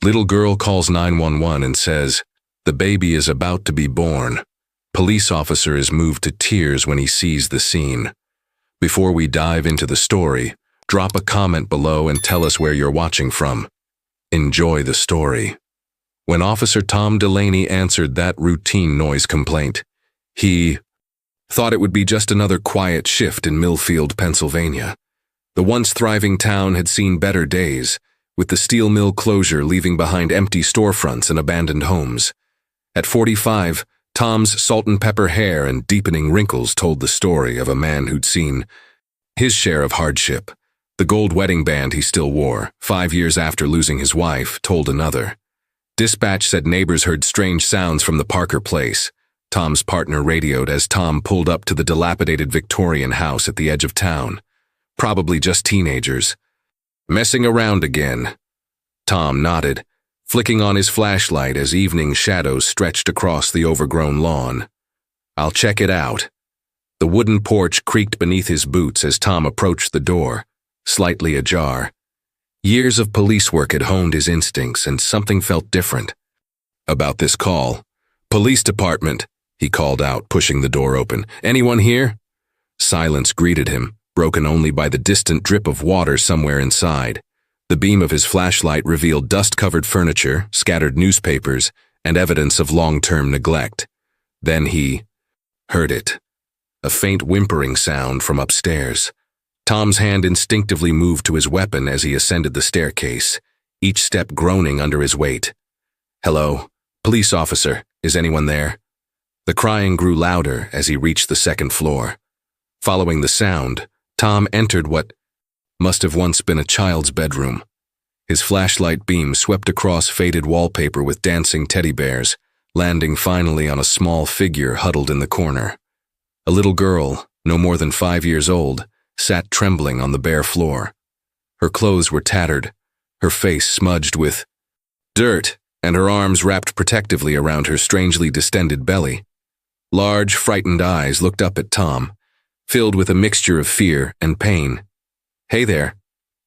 Little girl calls 911 and says, "The baby is about to be born." Police officer is moved to tears when he sees the scene. Before we dive into the story, drop a comment below and tell us where you're watching from. Enjoy the story. When Officer Tom Delaney answered that routine noise complaint, he thought it would be just another quiet shift in Millfield, Pennsylvania. The once thriving town had seen better days, with the steel mill closure leaving behind empty storefronts and abandoned homes. At 45, Tom's salt and pepper hair and deepening wrinkles told the story of a man who'd seen his share of hardship. The gold wedding band he still wore, 5 years after losing his wife, told another. Dispatch said neighbors heard strange sounds from the Parker place. Tom's partner radioed as Tom pulled up to the dilapidated Victorian house at the edge of town. Probably just teenagers. "Messing around again." Tom nodded, flicking on his flashlight as evening shadows stretched across the overgrown lawn. "I'll check it out." The wooden porch creaked beneath his boots as Tom approached the door, slightly ajar. Years of police work had honed his instincts, and something felt different about this call. "Police department," he called out, pushing the door open. "Anyone here?" Silence greeted him, broken only by the distant drip of water somewhere inside. The beam of his flashlight revealed dust-covered furniture, scattered newspapers, and evidence of long-term neglect. Then he heard it. A faint whimpering sound from upstairs. Tom's hand instinctively moved to his weapon as he ascended the staircase, each step groaning under his weight. "Hello? Police officer, is anyone there?" The crying grew louder as he reached the second floor. Following the sound, Tom entered what must have once been a child's bedroom. His flashlight beam swept across faded wallpaper with dancing teddy bears, landing finally on a small figure huddled in the corner. A little girl, no more than 5 years old, sat trembling on the bare floor. Her clothes were tattered, her face smudged with dirt, and her arms wrapped protectively around her strangely distended belly. Large, frightened eyes looked up at Tom, filled with a mixture of fear and pain. "Hey there,"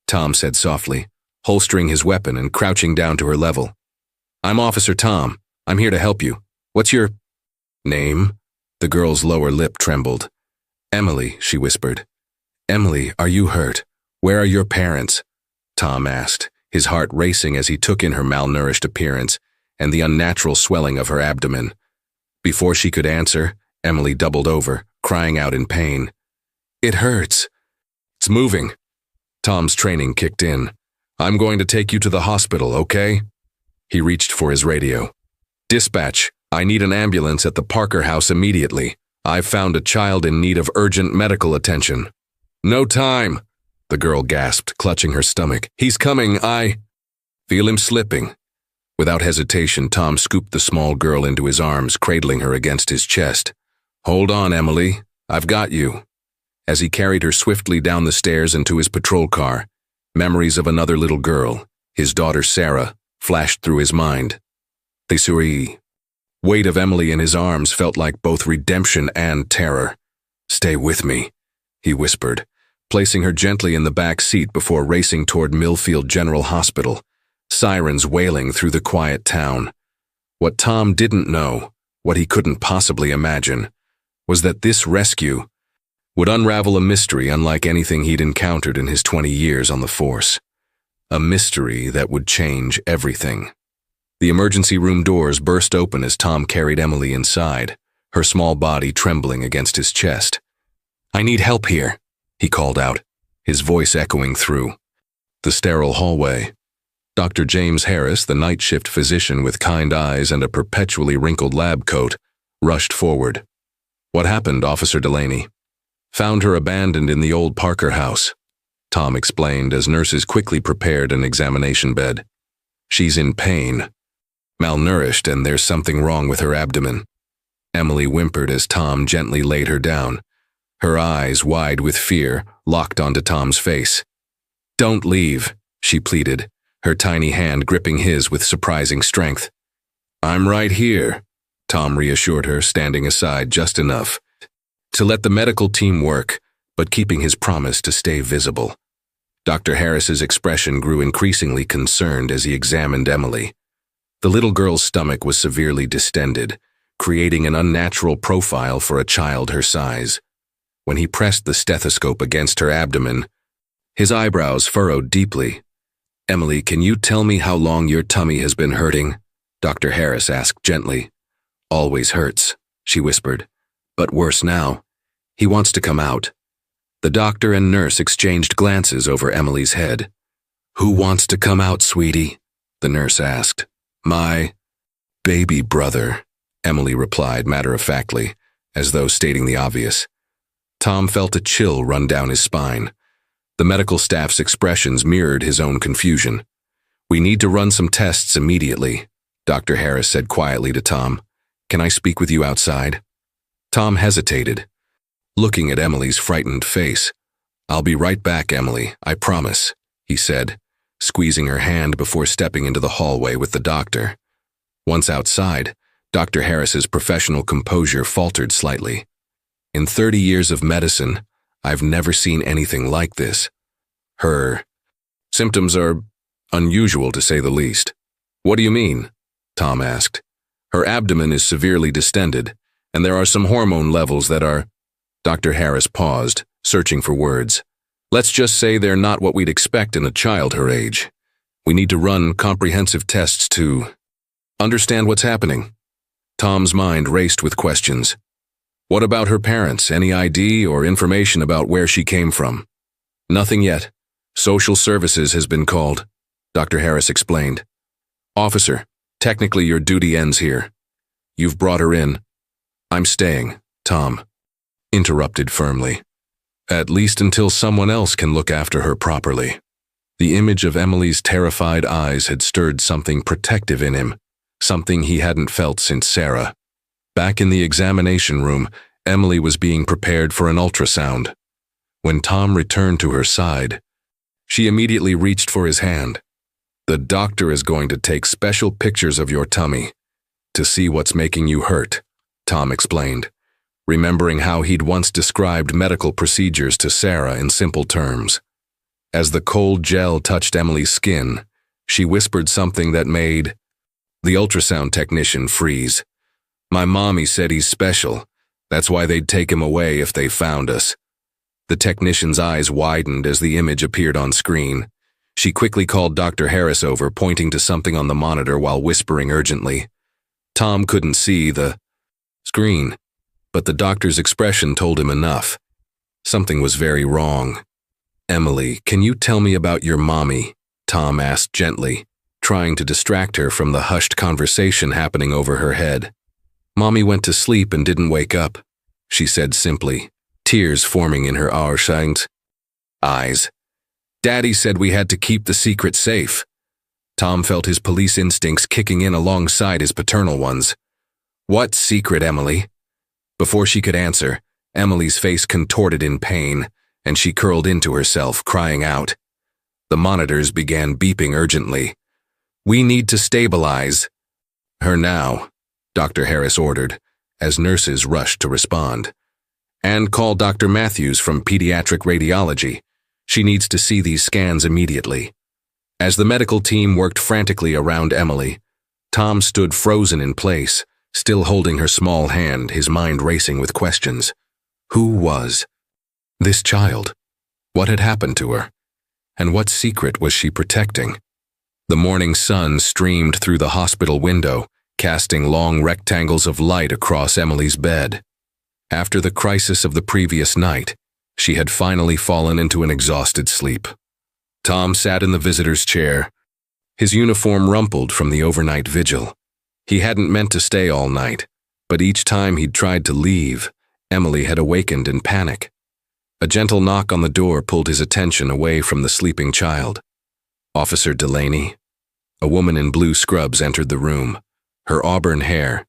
Tom said softly, holstering his weapon and crouching down to her level. "I'm Officer Tom. I'm here to help you. What's your name?" The girl's lower lip trembled. "Emily," she whispered. "Emily, are you hurt? Where are your parents?" Tom asked, his heart racing as he took in her malnourished appearance and the unnatural swelling of her abdomen. Before she could answer, Emily doubled over, crying out in pain. "It hurts." "It's moving." Tom's training kicked in. "I'm going to take you to the hospital, okay?" He reached for his radio. "Dispatch, I need an ambulance at the Parker house immediately. I've found a child in need of urgent medical attention." "No time," the girl gasped, clutching her stomach. "He's coming, I feel him slipping." Without hesitation, Tom scooped the small girl into his arms, cradling her against his chest. "Hold on, Emily. I've got you." As he carried her swiftly down the stairs and to his patrol car, memories of another little girl, his daughter Sarah, flashed through his mind. The weight of Emily in his arms felt like both redemption and terror. "Stay with me," he whispered, placing her gently in the back seat before racing toward Millfield General Hospital, sirens wailing through the quiet town. What Tom didn't know, what he couldn't possibly imagine, was that this rescue would unravel a mystery unlike anything he'd encountered in his 20 years on the force. A mystery that would change everything. The emergency room doors burst open as Tom carried Emily inside, her small body trembling against his chest. "I need help here," he called out, his voice echoing through the sterile hallway. Dr. James Harris, the night shift physician with kind eyes and a perpetually wrinkled lab coat, rushed forward. "What happened, Officer Delaney?" "Found her abandoned in the old Parker house," Tom explained as nurses quickly prepared an examination bed. "She's in pain, malnourished, and there's something wrong with her abdomen." Emily whimpered as Tom gently laid her down, her eyes wide with fear, locked onto Tom's face. "Don't leave," she pleaded, her tiny hand gripping his with surprising strength. "I'm right here," Tom reassured her, standing aside just enough to let the medical team work, but keeping his promise to stay visible. Dr. Harris's expression grew increasingly concerned as he examined Emily. The little girl's stomach was severely distended, creating an unnatural profile for a child her size. When he pressed the stethoscope against her abdomen, his eyebrows furrowed deeply. "Emily, can you tell me how long your tummy has been hurting?" Dr. Harris asked gently. "Always hurts," she whispered. "But worse now. He wants to come out." The doctor and nurse exchanged glances over Emily's head. "Who wants to come out, sweetie?" the nurse asked. "My baby brother," Emily replied matter-of-factly, as though stating the obvious. Tom felt a chill run down his spine. The medical staff's expressions mirrored his own confusion. "We need to run some tests immediately," Dr. Harris said quietly to Tom. "Can I speak with you outside?" Tom hesitated, looking at Emily's frightened face. "I'll be right back, Emily, I promise," he said, squeezing her hand before stepping into the hallway with the doctor. Once outside, Dr. Harris's professional composure faltered slightly. "In 30 years of medicine, I've never seen anything like this. Her symptoms are unusual, to say the least." "What do you mean?" Tom asked. "Her abdomen is severely distended, and there are some hormone levels that are—" Dr. Harris paused, searching for words. "Let's just say they're not what we'd expect in a child her age. We need to run comprehensive tests to understand what's happening." Tom's mind raced with questions. "What about her parents? Any ID or information about where she came from?" "Nothing yet. Social services has been called," Dr. Harris explained. "Officer, technically your duty ends here. You've brought her in." "I'm staying," Tom interrupted firmly. "At least until someone else can look after her properly." The image of Emily's terrified eyes had stirred something protective in him, something he hadn't felt since Sarah. Back in the examination room, Emily was being prepared for an ultrasound. When Tom returned to her side, she immediately reached for his hand. "The doctor is going to take special pictures of your tummy to see what's making you hurt," Tom explained, remembering how he'd once described medical procedures to Sarah in simple terms. As the cold gel touched Emily's skin, she whispered something that made the ultrasound technician freeze. "My mommy said he's special. That's why they'd take him away if they found us." The technician's eyes widened as the image appeared on screen. She quickly called Dr. Harris over, pointing to something on the monitor while whispering urgently. Tom couldn't see the screen, but the doctor's expression told him enough. Something was very wrong. "Emily, can you tell me about your mommy?" Tom asked gently, trying to distract her from the hushed conversation happening over her head. "Mommy went to sleep and didn't wake up," she said simply, tears forming in her eyes. "Daddy said we had to keep the secret safe." Tom felt his police instincts kicking in alongside his paternal ones. "What secret, Emily?" Before she could answer, Emily's face contorted in pain, and she curled into herself, crying out. The monitors began beeping urgently. "We need to stabilize her now," Dr. Harris ordered, as nurses rushed to respond. "And call Dr. Matthews from Pediatric Radiology. She needs to see these scans immediately." As the medical team worked frantically around Emily, Tom stood frozen in place, still holding her small hand, his mind racing with questions. Who was this child? What had happened to her? And what secret was she protecting? The morning sun streamed through the hospital window, casting long rectangles of light across Emily's bed. After the crisis of the previous night, she had finally fallen into an exhausted sleep. Tom sat in the visitor's chair, his uniform rumpled from the overnight vigil. He hadn't meant to stay all night, but each time he'd tried to leave, Emily had awakened in panic. A gentle knock on the door pulled his attention away from the sleeping child. Officer Delaney, a woman in blue scrubs, entered the room, her auburn hair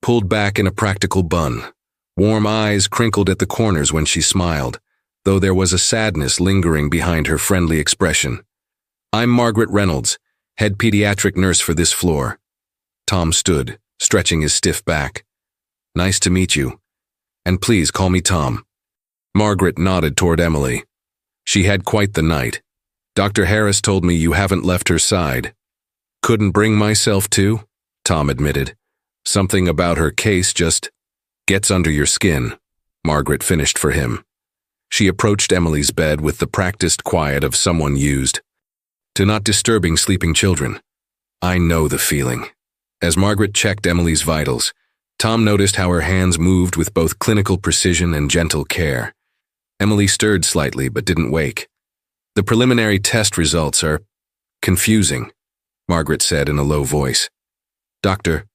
pulled back in a practical bun. Warm eyes crinkled at the corners when she smiled, though there was a sadness lingering behind her friendly expression. "I'm Margaret Reynolds, head pediatric nurse for this floor." Tom stood, stretching his stiff back. "Nice to meet you. And please call me Tom." Margaret nodded toward Emily. She had quite the night, Dr. Harris told me you haven't left her side. Couldn't bring myself to, Tom admitted. Something about her case just gets under your skin, Margaret finished for him. She approached Emily's bed with the practiced quiet of someone used to not disturbing sleeping children. I know the feeling. As Margaret checked Emily's vitals, Tom noticed how her hands moved with both clinical precision and gentle care. Emily stirred slightly but didn't wake. The preliminary test results are confusing, Margaret said in a low voice. Dr.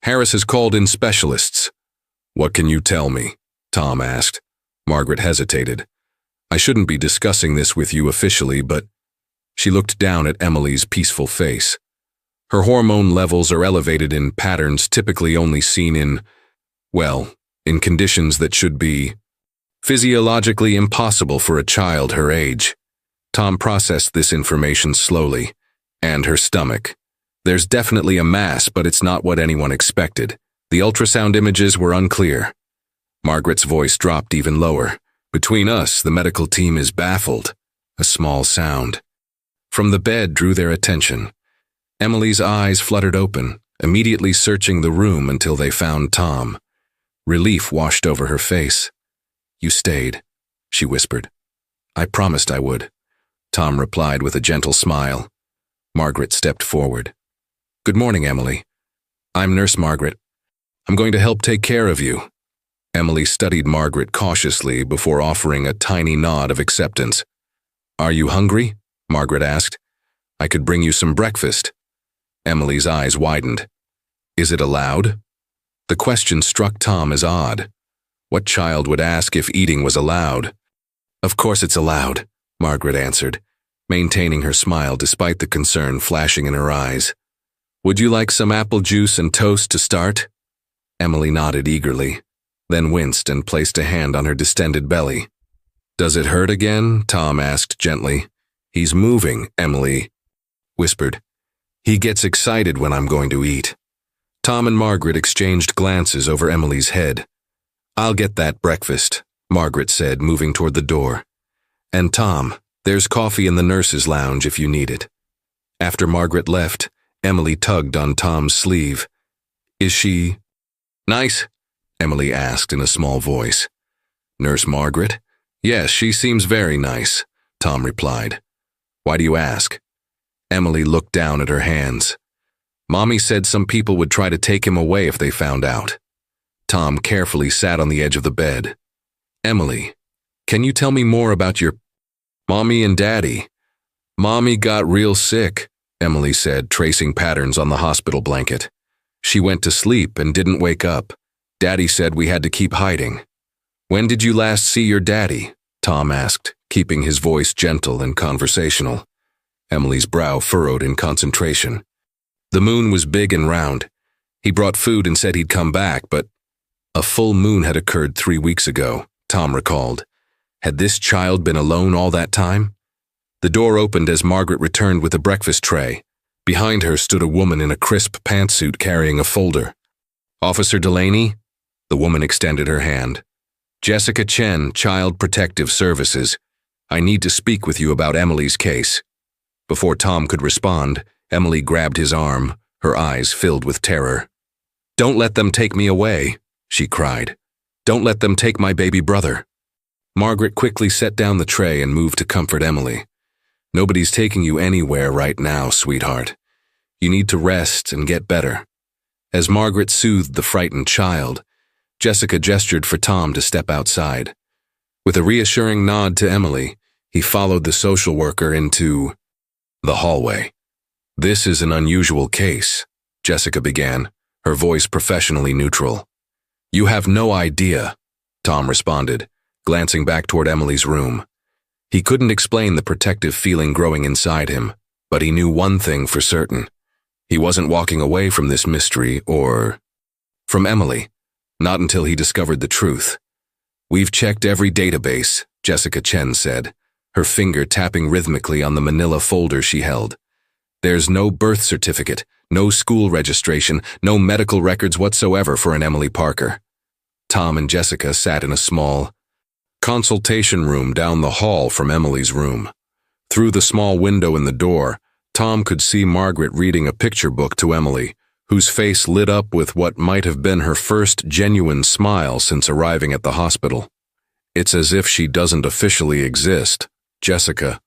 Harris has called in specialists. What can you tell me? Tom asked. Margaret hesitated. I shouldn't be discussing this with you officially, but she looked down at Emily's peaceful face. Her hormone levels are elevated in patterns typically only seen in conditions that should be physiologically impossible for a child her age. Tom processed this information slowly. And her stomach. There's definitely a mass, but it's not what anyone expected. The ultrasound images were unclear. Margaret's voice dropped even lower. Between us, the medical team is baffled. A small sound from the bed drew their attention. Emily's eyes fluttered open, immediately searching the room until they found Tom. Relief washed over her face. You stayed, she whispered. I promised I would, Tom replied with a gentle smile. Margaret stepped forward. Good morning, Emily. I'm Nurse Margaret. I'm going to help take care of you. Emily studied Margaret cautiously before offering a tiny nod of acceptance. Are you hungry? Margaret asked. I could bring you some breakfast. Emily's eyes widened. Is it allowed? The question struck Tom as odd. What child would ask if eating was allowed? Of course it's allowed, Margaret answered, maintaining her smile despite the concern flashing in her eyes. Would you like some apple juice and toast to start? Emily nodded eagerly, then winced and placed a hand on her distended belly. Does it hurt again? Tom asked gently. He's moving, Emily whispered. He gets excited when I'm going to eat. Tom and Margaret exchanged glances over Emily's head. I'll get that breakfast, Margaret said, moving toward the door. And Tom, there's coffee in the nurse's lounge if you need it. After Margaret left, Emily tugged on Tom's sleeve. Is she nice? Emily asked in a small voice. Nurse Margaret? Yes, she seems very nice, Tom replied. Why do you ask? Emily looked down at her hands. Mommy said some people would try to take him away if they found out. Tom carefully sat on the edge of the bed. Emily, can you tell me more about your Mommy and Daddy? Mommy got real sick, Emily said, tracing patterns on the hospital blanket. She went to sleep and didn't wake up. Daddy said we had to keep hiding. When did you last see your daddy? Tom asked, keeping his voice gentle and conversational. Emily's brow furrowed in concentration. The moon was big and round. He brought food and said he'd come back, but a full moon had occurred 3 weeks ago, Tom recalled. Had this child been alone all that time? The door opened as Margaret returned with a breakfast tray. Behind her stood a woman in a crisp pantsuit carrying a folder. Officer Delaney? The woman extended her hand. Jessica Chen, Child Protective Services. I need to speak with you about Emily's case. Before Tom could respond, Emily grabbed his arm, her eyes filled with terror. Don't let them take me away, she cried. Don't let them take my baby brother. Margaret quickly set down the tray and moved to comfort Emily. Nobody's taking you anywhere right now, sweetheart. You need to rest and get better. As Margaret soothed the frightened child, Jessica gestured for Tom to step outside. With a reassuring nod to Emily, he followed the social worker into the hallway. This is an unusual case, Jessica began, her voice professionally neutral. You have no idea, Tom responded, glancing back toward Emily's room. He couldn't explain the protective feeling growing inside him, but he knew one thing for certain. He wasn't walking away from this mystery or from Emily, not until he discovered the truth. We've checked every database, Jessica Chen said, her finger tapping rhythmically on the manila folder she held. There's no birth certificate, no school registration, no medical records whatsoever for an Emily Parker. Tom and Jessica sat in a small consultation room down the hall from Emily's room. Through the small window in the door, Tom could see Margaret reading a picture book to Emily, whose face lit up with what might have been her first genuine smile since arriving at the hospital. "It's as if she doesn't officially exist," Jessica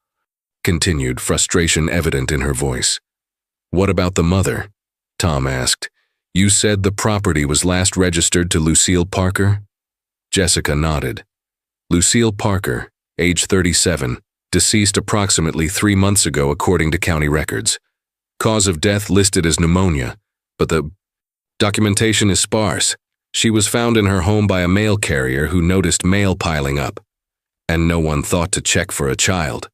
continued, frustration evident in her voice. "What about the mother?" Tom asked. "You said the property was last registered to Lucille Parker?" Jessica nodded. "Lucille Parker, age 37, deceased approximately 3 months ago according to county records. Cause of death listed as pneumonia, but the documentation is sparse. She was found in her home by a mail carrier who noticed mail piling up. And no one thought to check for a child."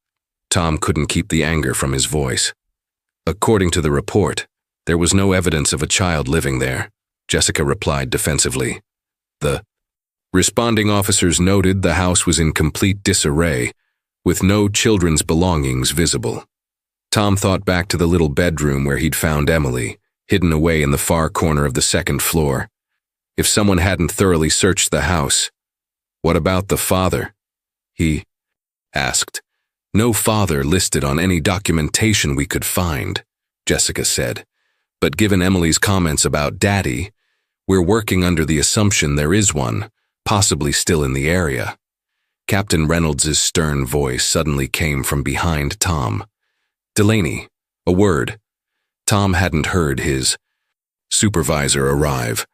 Tom couldn't keep the anger from his voice. "According to the report, there was no evidence of a child living there," Jessica replied defensively. The responding officers noted the house was in complete disarray, with no children's belongings visible. Tom thought back to the little bedroom where he'd found Emily, hidden away in the far corner of the second floor. If someone hadn't thoroughly searched the house, what about the father? He asked. "No father listed on any documentation we could find," Jessica said. "But given Emily's comments about Daddy, we're working under the assumption there is one, possibly still in the area." Captain Reynolds' stern voice suddenly came from behind Tom. "Delaney, a word." Tom hadn't heard his supervisor arrive.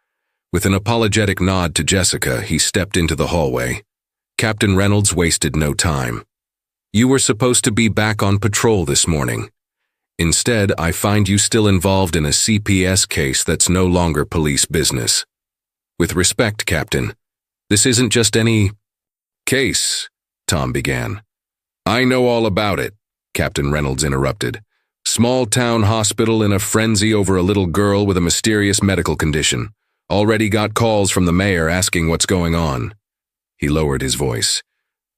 With an apologetic nod to Jessica, he stepped into the hallway. Captain Reynolds wasted no time. "You were supposed to be back on patrol this morning. Instead, I find you still involved in a CPS case that's no longer police business. With respect, Captain, this isn't just any case," Tom began. "I know all about it," Captain Reynolds interrupted. "Small town hospital in a frenzy over a little girl with a mysterious medical condition. Already got calls from the mayor asking what's going on." He lowered his voice.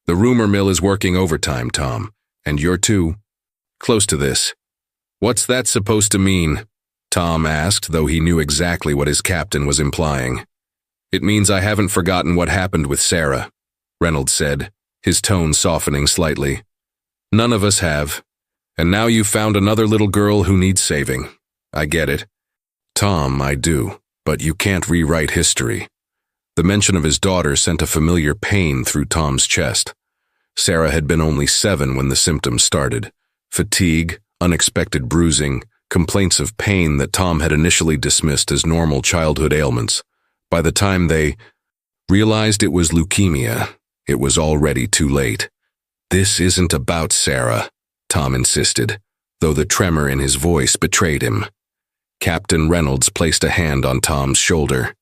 "The rumor mill is working overtime, Tom, and you're too close to this." "What's that supposed to mean?" Tom asked, though he knew exactly what his captain was implying. "It means I haven't forgotten what happened with Sarah," Reynolds said, his tone softening slightly. "None of us have. And now you've found another little girl who needs saving. I get it." "Tom, I do. But you can't rewrite history." The mention of his daughter sent a familiar pain through Tom's chest. Sarah had been only 7 when the symptoms started. Fatigue, unexpected bruising, complaints of pain that Tom had initially dismissed as normal childhood ailments. By the time they realized it was leukemia, it was already too late. "This isn't about Sarah," Tom insisted, though the tremor in his voice betrayed him. Captain Reynolds placed a hand on Tom's shoulder.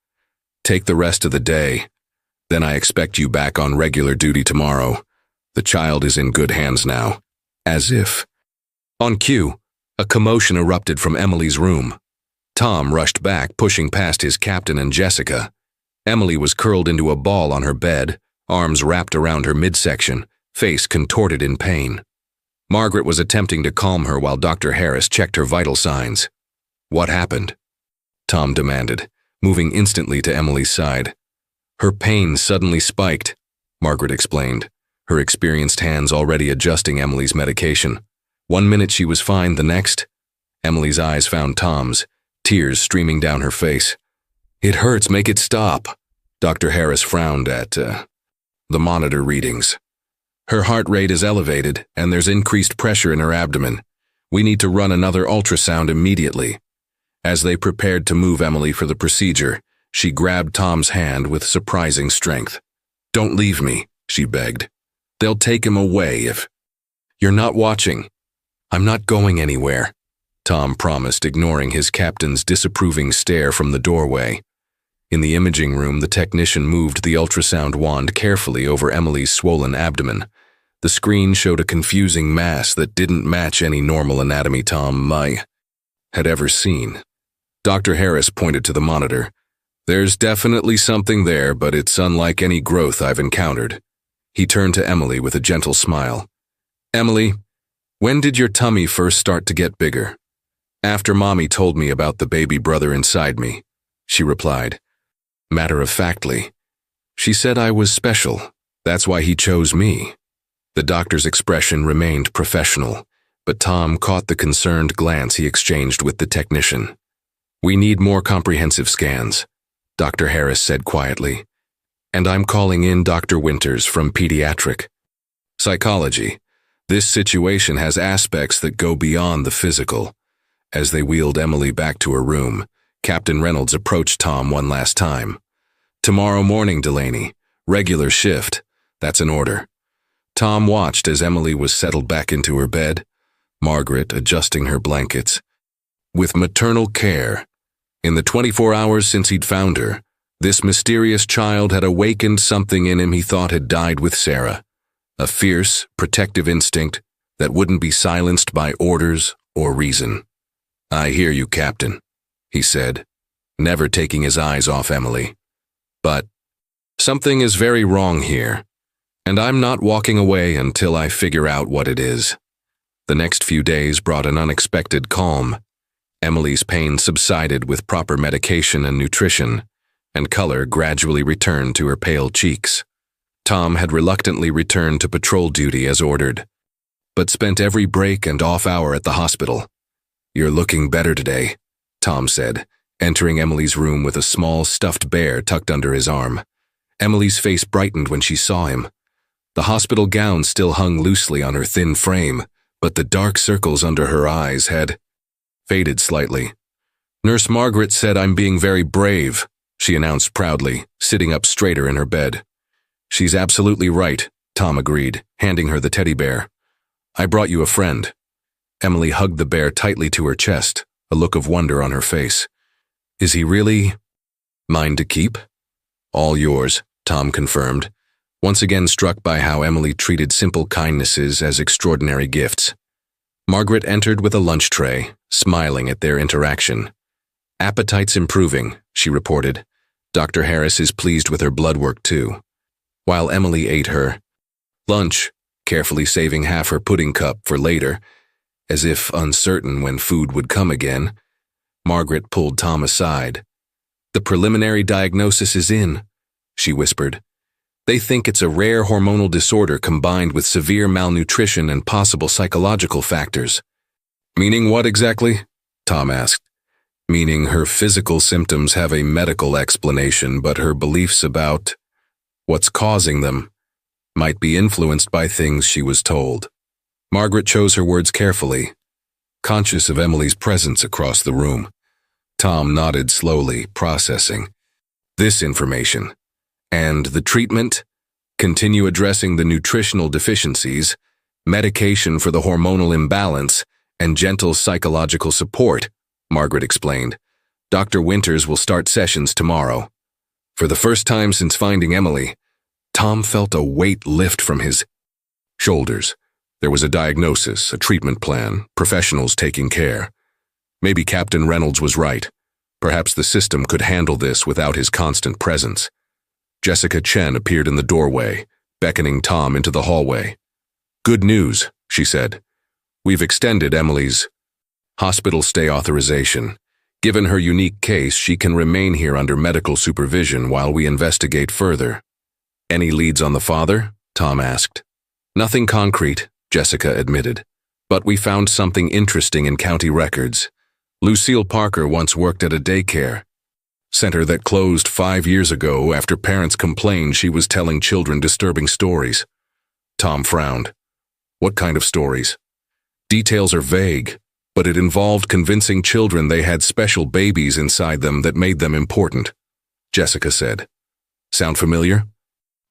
"Take the rest of the day. Then I expect you back on regular duty tomorrow. The child is in good hands now." As if on cue, a commotion erupted from Emily's room. Tom rushed back, pushing past his captain and Jessica. Emily was curled into a ball on her bed, arms wrapped around her midsection, face contorted in pain. Margaret was attempting to calm her while Dr. Harris checked her vital signs. "What happened?" Tom demanded, moving instantly to Emily's side. "Her pain suddenly spiked," Margaret explained, her experienced hands already adjusting Emily's medication. One minute she was fine, the next, Emily's eyes found Tom's, tears streaming down her face. "It hurts, make it stop." Dr. Harris frowned at the monitor readings. "Her heart rate is elevated, and there's increased pressure in her abdomen. We need to run another ultrasound immediately." As they prepared to move Emily for the procedure, she grabbed Tom's hand with surprising strength. "Don't leave me," she begged. "They'll take him away if you're not watching." "I'm not going anywhere," Tom promised, ignoring his captain's disapproving stare from the doorway. In the imaging room, the technician moved the ultrasound wand carefully over Emily's swollen abdomen. The screen showed a confusing mass that didn't match any normal anatomy Tom had ever seen. Dr. Harris pointed to the monitor. "There's definitely something there, but it's unlike any growth I've encountered." He turned to Emily with a gentle smile. "Emily, when did your tummy first start to get bigger?" "After Mommy told me about the baby brother inside me," she replied. Matter-of-factly. "She said I was special. That's why he chose me." The doctor's expression remained professional, but Tom caught the concerned glance he exchanged with the technician. "We need more comprehensive scans," Dr. Harris said quietly. "And I'm calling in Dr. Winters from Pediatric Psychology. This situation has aspects that go beyond the physical." As they wheeled Emily back to her room, Captain Reynolds approached Tom one last time. "Tomorrow morning, Delaney. Regular shift. That's an order." Tom watched as Emily was settled back into her bed, Margaret adjusting her blankets. With maternal care. In the 24 hours since he'd found her, this mysterious child had awakened something in him he thought had died with Sarah. A fierce, protective instinct that wouldn't be silenced by orders or reason. "I hear you, Captain," he said, never taking his eyes off Emily. "But something is very wrong here, and I'm not walking away until I figure out what it is." The next few days brought an unexpected calm. Emily's pain subsided with proper medication and nutrition, and color gradually returned to her pale cheeks. Tom had reluctantly returned to patrol duty as ordered, but spent every break and off hour at the hospital. "You're looking better today," Tom said, entering Emily's room with a small stuffed bear tucked under his arm. Emily's face brightened when she saw him. The hospital gown still hung loosely on her thin frame, but the dark circles under her eyes had faded slightly. "Nurse Margaret said I'm being very brave," she announced proudly, sitting up straighter in her bed. "She's absolutely right," Tom agreed, handing her the teddy bear. "I brought you a friend." Emily hugged the bear tightly to her chest, a look of wonder on her face. "Is he really mine to keep?" "All yours," Tom confirmed, once again struck by how Emily treated simple kindnesses as extraordinary gifts. Margaret entered with a lunch tray, smiling at their interaction. "Appetite's improving," she reported. "Dr. Harris is pleased with her blood work too." While Emily ate her lunch, carefully saving half her pudding cup for later, as if uncertain when food would come again, Margaret pulled Tom aside. "The preliminary diagnosis is in," she whispered. "They think it's a rare hormonal disorder combined with severe malnutrition and possible psychological factors." "Meaning what exactly?" Tom asked. "Meaning her physical symptoms have a medical explanation, but her beliefs about what's causing them might be influenced by things she was told." Margaret chose her words carefully, conscious of Emily's presence across the room. Tom nodded slowly, processing. "This information. And the treatment? Continue addressing the nutritional deficiencies, medication for the hormonal imbalance, and gentle psychological support," Margaret explained. "Dr. Winters will start sessions tomorrow." For the first time since finding Emily, Tom felt a weight lift from his shoulders. There was a diagnosis, a treatment plan, professionals taking care. Maybe Captain Reynolds was right. Perhaps the system could handle this without his constant presence. Jessica Chen appeared in the doorway, beckoning Tom into the hallway. "Good news," she said. "We've extended Emily's hospital stay authorization. Given her unique case, she can remain here under medical supervision while we investigate further." "Any leads on the father?" Tom asked. "Nothing concrete," Jessica admitted. "But we found something interesting in county records. Lucille Parker once worked at a daycare center that closed 5 years ago after parents complained she was telling children disturbing stories." Tom frowned. "What kind of stories?" "Details are vague, but it involved convincing children they had special babies inside them that made them important," Jessica said. "Sound familiar?"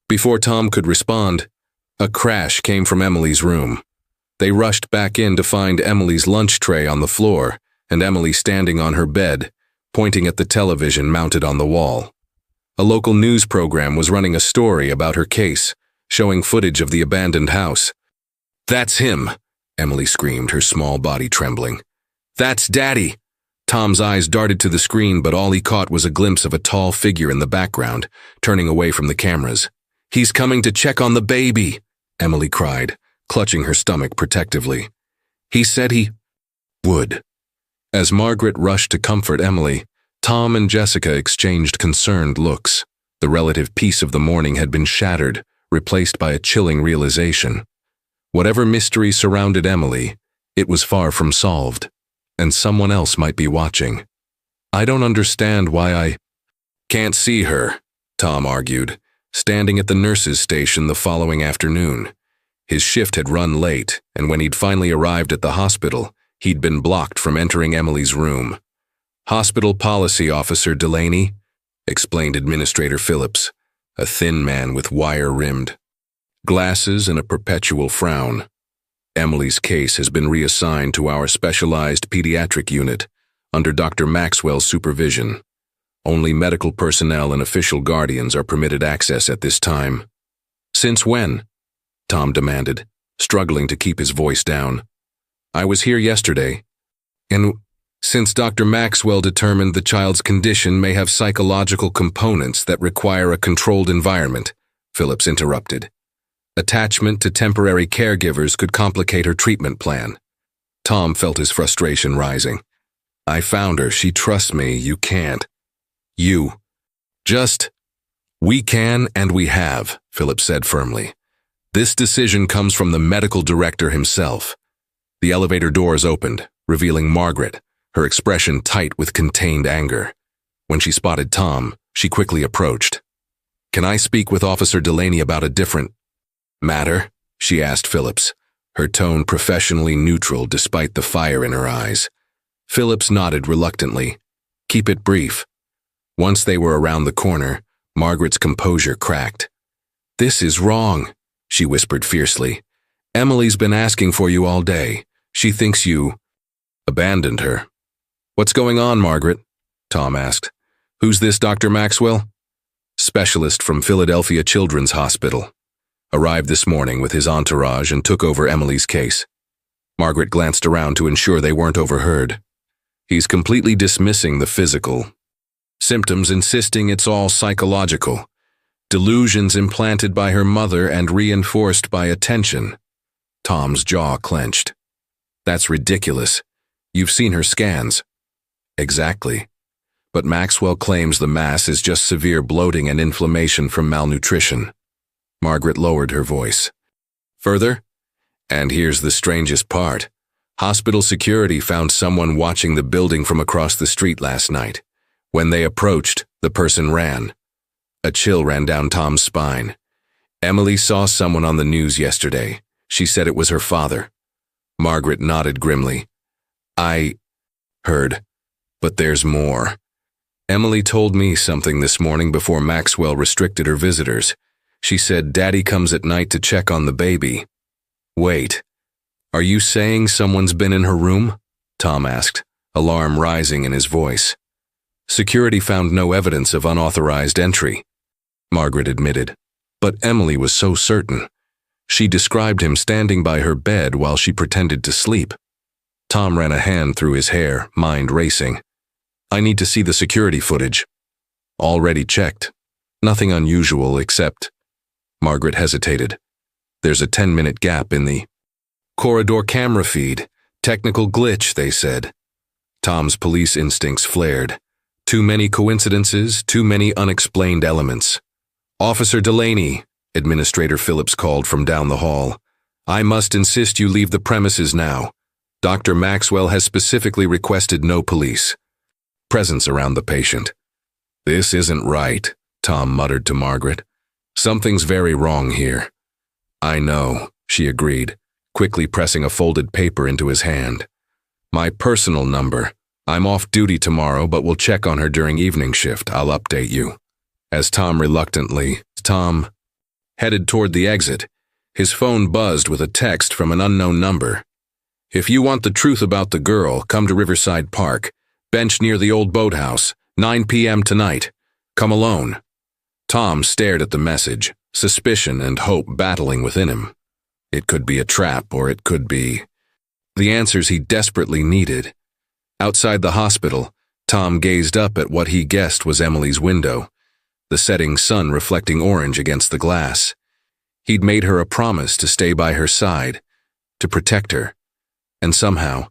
Before Tom could respond, a crash came from Emily's room. They rushed back in to find Emily's lunch tray on the floor and Emily standing on her bed, pointing at the television mounted on the wall. A local news program was running a story about her case, showing footage of the abandoned house. "That's him," Emily screamed, her small body trembling. "That's Daddy!" Tom's eyes darted to the screen, but all he caught was a glimpse of a tall figure in the background, turning away from the cameras. "He's coming to check on the baby," Emily cried, clutching her stomach protectively. "He said he would." As Margaret rushed to comfort Emily, Tom and Jessica exchanged concerned looks. The relative peace of the morning had been shattered, replaced by a chilling realization. Whatever mystery surrounded Emily, it was far from solved, and someone else might be watching. I don't understand why I can't see her, Tom argued, standing at the nurse's station the following afternoon. His shift had run late, and when he'd finally arrived at the hospital, he'd been blocked from entering Emily's room. Hospital Policy Officer Delaney, explained Administrator Phillips, a thin man with wire-rimmed glasses and a perpetual frown. Emily's case has been reassigned to our specialized pediatric unit under Dr. Maxwell's supervision. Only medical personnel and official guardians are permitted access at this time. Since when? Tom demanded, struggling to keep his voice down. I was here yesterday, and since Dr. Maxwell determined the child's condition may have psychological components that require a controlled environment, Phillips interrupted. Attachment to temporary caregivers could complicate her treatment plan. Tom felt his frustration rising. I found her. She trusts me. You can't. You. We can and we have, Phillips said firmly. This decision comes from the medical director himself. The elevator doors opened, revealing Margaret, her expression tight with contained anger. When she spotted Tom, she quickly approached. Can I speak with Officer Delaney about a different matter? She asked Phillips, her tone professionally neutral despite the fire in her eyes. Phillips nodded reluctantly. Keep it brief. Once they were around the corner, Margaret's composure cracked. This is wrong, she whispered fiercely. Emily's been asking for you all day. She thinks you abandoned her. What's going on, Margaret? Tom asked. Who's this Dr. Maxwell? Specialist from Philadelphia Children's Hospital. Arrived this morning with his entourage and took over Emily's case. Margaret glanced around to ensure they weren't overheard. He's completely dismissing the physical symptoms, insisting it's all psychological. Delusions implanted by her mother and reinforced by attention. Tom's jaw clenched. That's ridiculous. You've seen her scans. Exactly. But Maxwell claims the mass is just severe bloating and inflammation from malnutrition. Margaret lowered her voice. Further, and here's the strangest part, hospital security found someone watching the building from across the street last night. When they approached, the person ran. A chill ran down Tom's spine. Emily saw someone on the news yesterday. She said it was her father. Margaret nodded grimly. I heard, but there's more. Emily told me something this morning before Maxwell restricted her visitors. She said Daddy comes at night to check on the baby. Wait, are you saying someone's been in her room? Tom asked, alarm rising in his voice. Security found no evidence of unauthorized entry, Margaret admitted. But Emily was so certain. She described him standing by her bed while she pretended to sleep. Tom ran a hand through his hair, mind racing. I need to see the security footage. Already checked. Nothing unusual except... Margaret hesitated. There's a 10-minute gap in the corridor camera feed. Technical glitch, they said. Tom's police instincts flared. Too many coincidences, too many unexplained elements. Officer Delaney, Administrator Phillips called from down the hall. I must insist you leave the premises now. Dr. Maxwell has specifically requested no police presence around the patient. This isn't right, Tom muttered to Margaret. Something's very wrong here. I know, she agreed, quickly pressing a folded paper into his hand. My personal number. I'm off duty tomorrow, but we'll check on her during evening shift. I'll update you. As Tom headed toward the exit, his phone buzzed with a text from an unknown number. If you want the truth about the girl, come to Riverside Park, bench near the old boathouse, 9 p.m. tonight. Come alone. Tom stared at the message, suspicion and hope battling within him. It could be a trap, or it could be the answers he desperately needed. Outside the hospital, Tom gazed up at what he guessed was Emily's window, the setting sun reflecting orange against the glass. He'd made her a promise to stay by her side, to protect her. And somehow,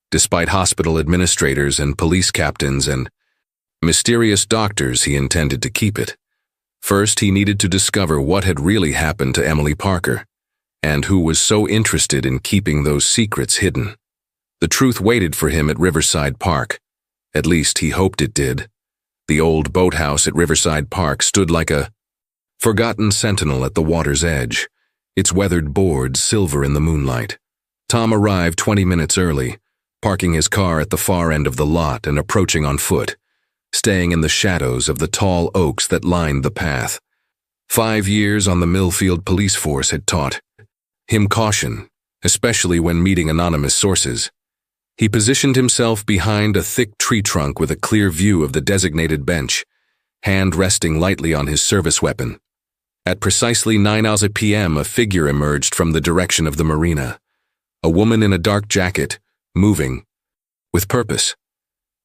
despite hospital administrators and police captains and mysterious doctors, he intended to keep it. First, he needed to discover what had really happened to Emily Parker. and who was so interested in keeping those secrets hidden. The truth waited for him at Riverside Park. At least he hoped it did. The old boathouse at Riverside Park stood like a forgotten sentinel at the water's edge, its weathered boards silver in the moonlight. Tom arrived 20 minutes early, parking his car at the far end of the lot and approaching on foot, staying in the shadows of the tall oaks that lined the path. 5 years on the Millfield police force had taught him caution, especially when meeting anonymous sources. He positioned himself behind a thick tree trunk with a clear view of the designated bench, hand resting lightly on his service weapon. At precisely 9 p.m., a figure emerged from the direction of the marina. A woman in a dark jacket, moving, with purpose.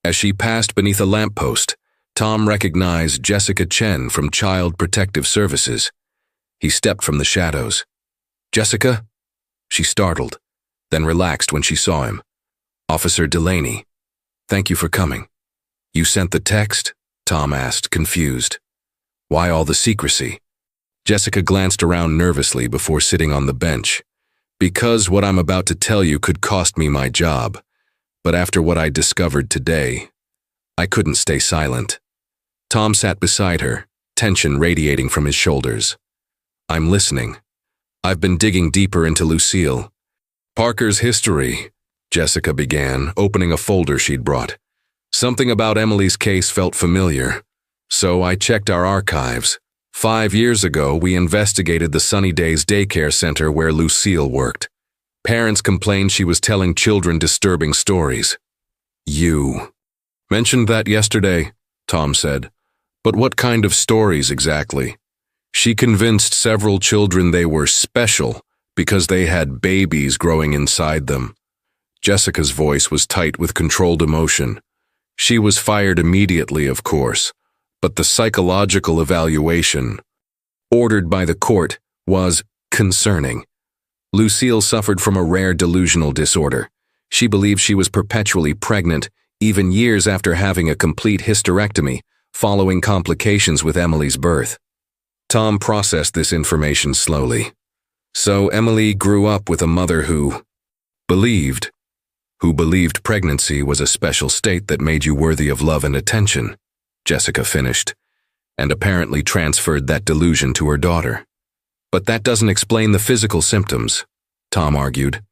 As she passed beneath a lamppost, Tom recognized Jessica Chen from Child Protective Services. He stepped from the shadows. "Jessica?" She startled, then relaxed when she saw him. "Officer Delaney, thank you for coming." "You sent the text?" Tom asked, confused. "Why all the secrecy?" Jessica glanced around nervously before sitting on the bench. "Because what I'm about to tell you could cost me my job. But after what I discovered today, I couldn't stay silent." Tom sat beside her, tension radiating from his shoulders. "I'm listening. I've been digging deeper into Lucille Parker's history," Jessica began, opening a folder she'd brought. "Something about Emily's case felt familiar, so I checked our archives. 5 years ago, we investigated the Sunny Days daycare center where Lucille worked. Parents complained she was telling children disturbing stories." "You mentioned that yesterday," Tom said. "But what kind of stories exactly?" "She convinced several children they were special because they had babies growing inside them." Jessica's voice was tight with controlled emotion. "She was fired immediately, of course, but the psychological evaluation, ordered by the court, was concerning. Lucille suffered from a rare delusional disorder. She believed she was perpetually pregnant, even years after having a complete hysterectomy, following complications with Emily's birth." Tom processed this information slowly. "So Emily grew up with a mother who believed pregnancy was a special state that made you worthy of love and attention," Jessica finished, "and apparently transferred that delusion to her daughter." "But that doesn't explain the physical symptoms," Tom argued.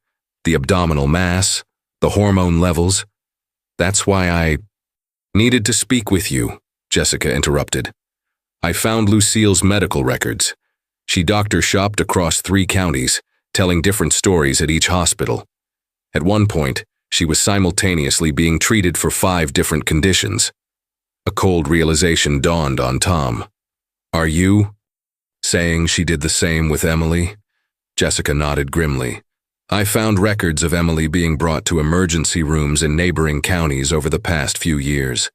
"The abdominal mass, the hormone levels. That's why I needed to speak with you," Jessica interrupted. "I found Lucille's medical records. She doctor shopped across 3 counties, telling different stories at each hospital. At one point, she was simultaneously being treated for 5 different conditions." A cold realization dawned on Tom. "Are you saying she did the same with Emily?" Jessica nodded grimly. "I found records of Emily being brought to emergency rooms in neighboring counties over the past few years.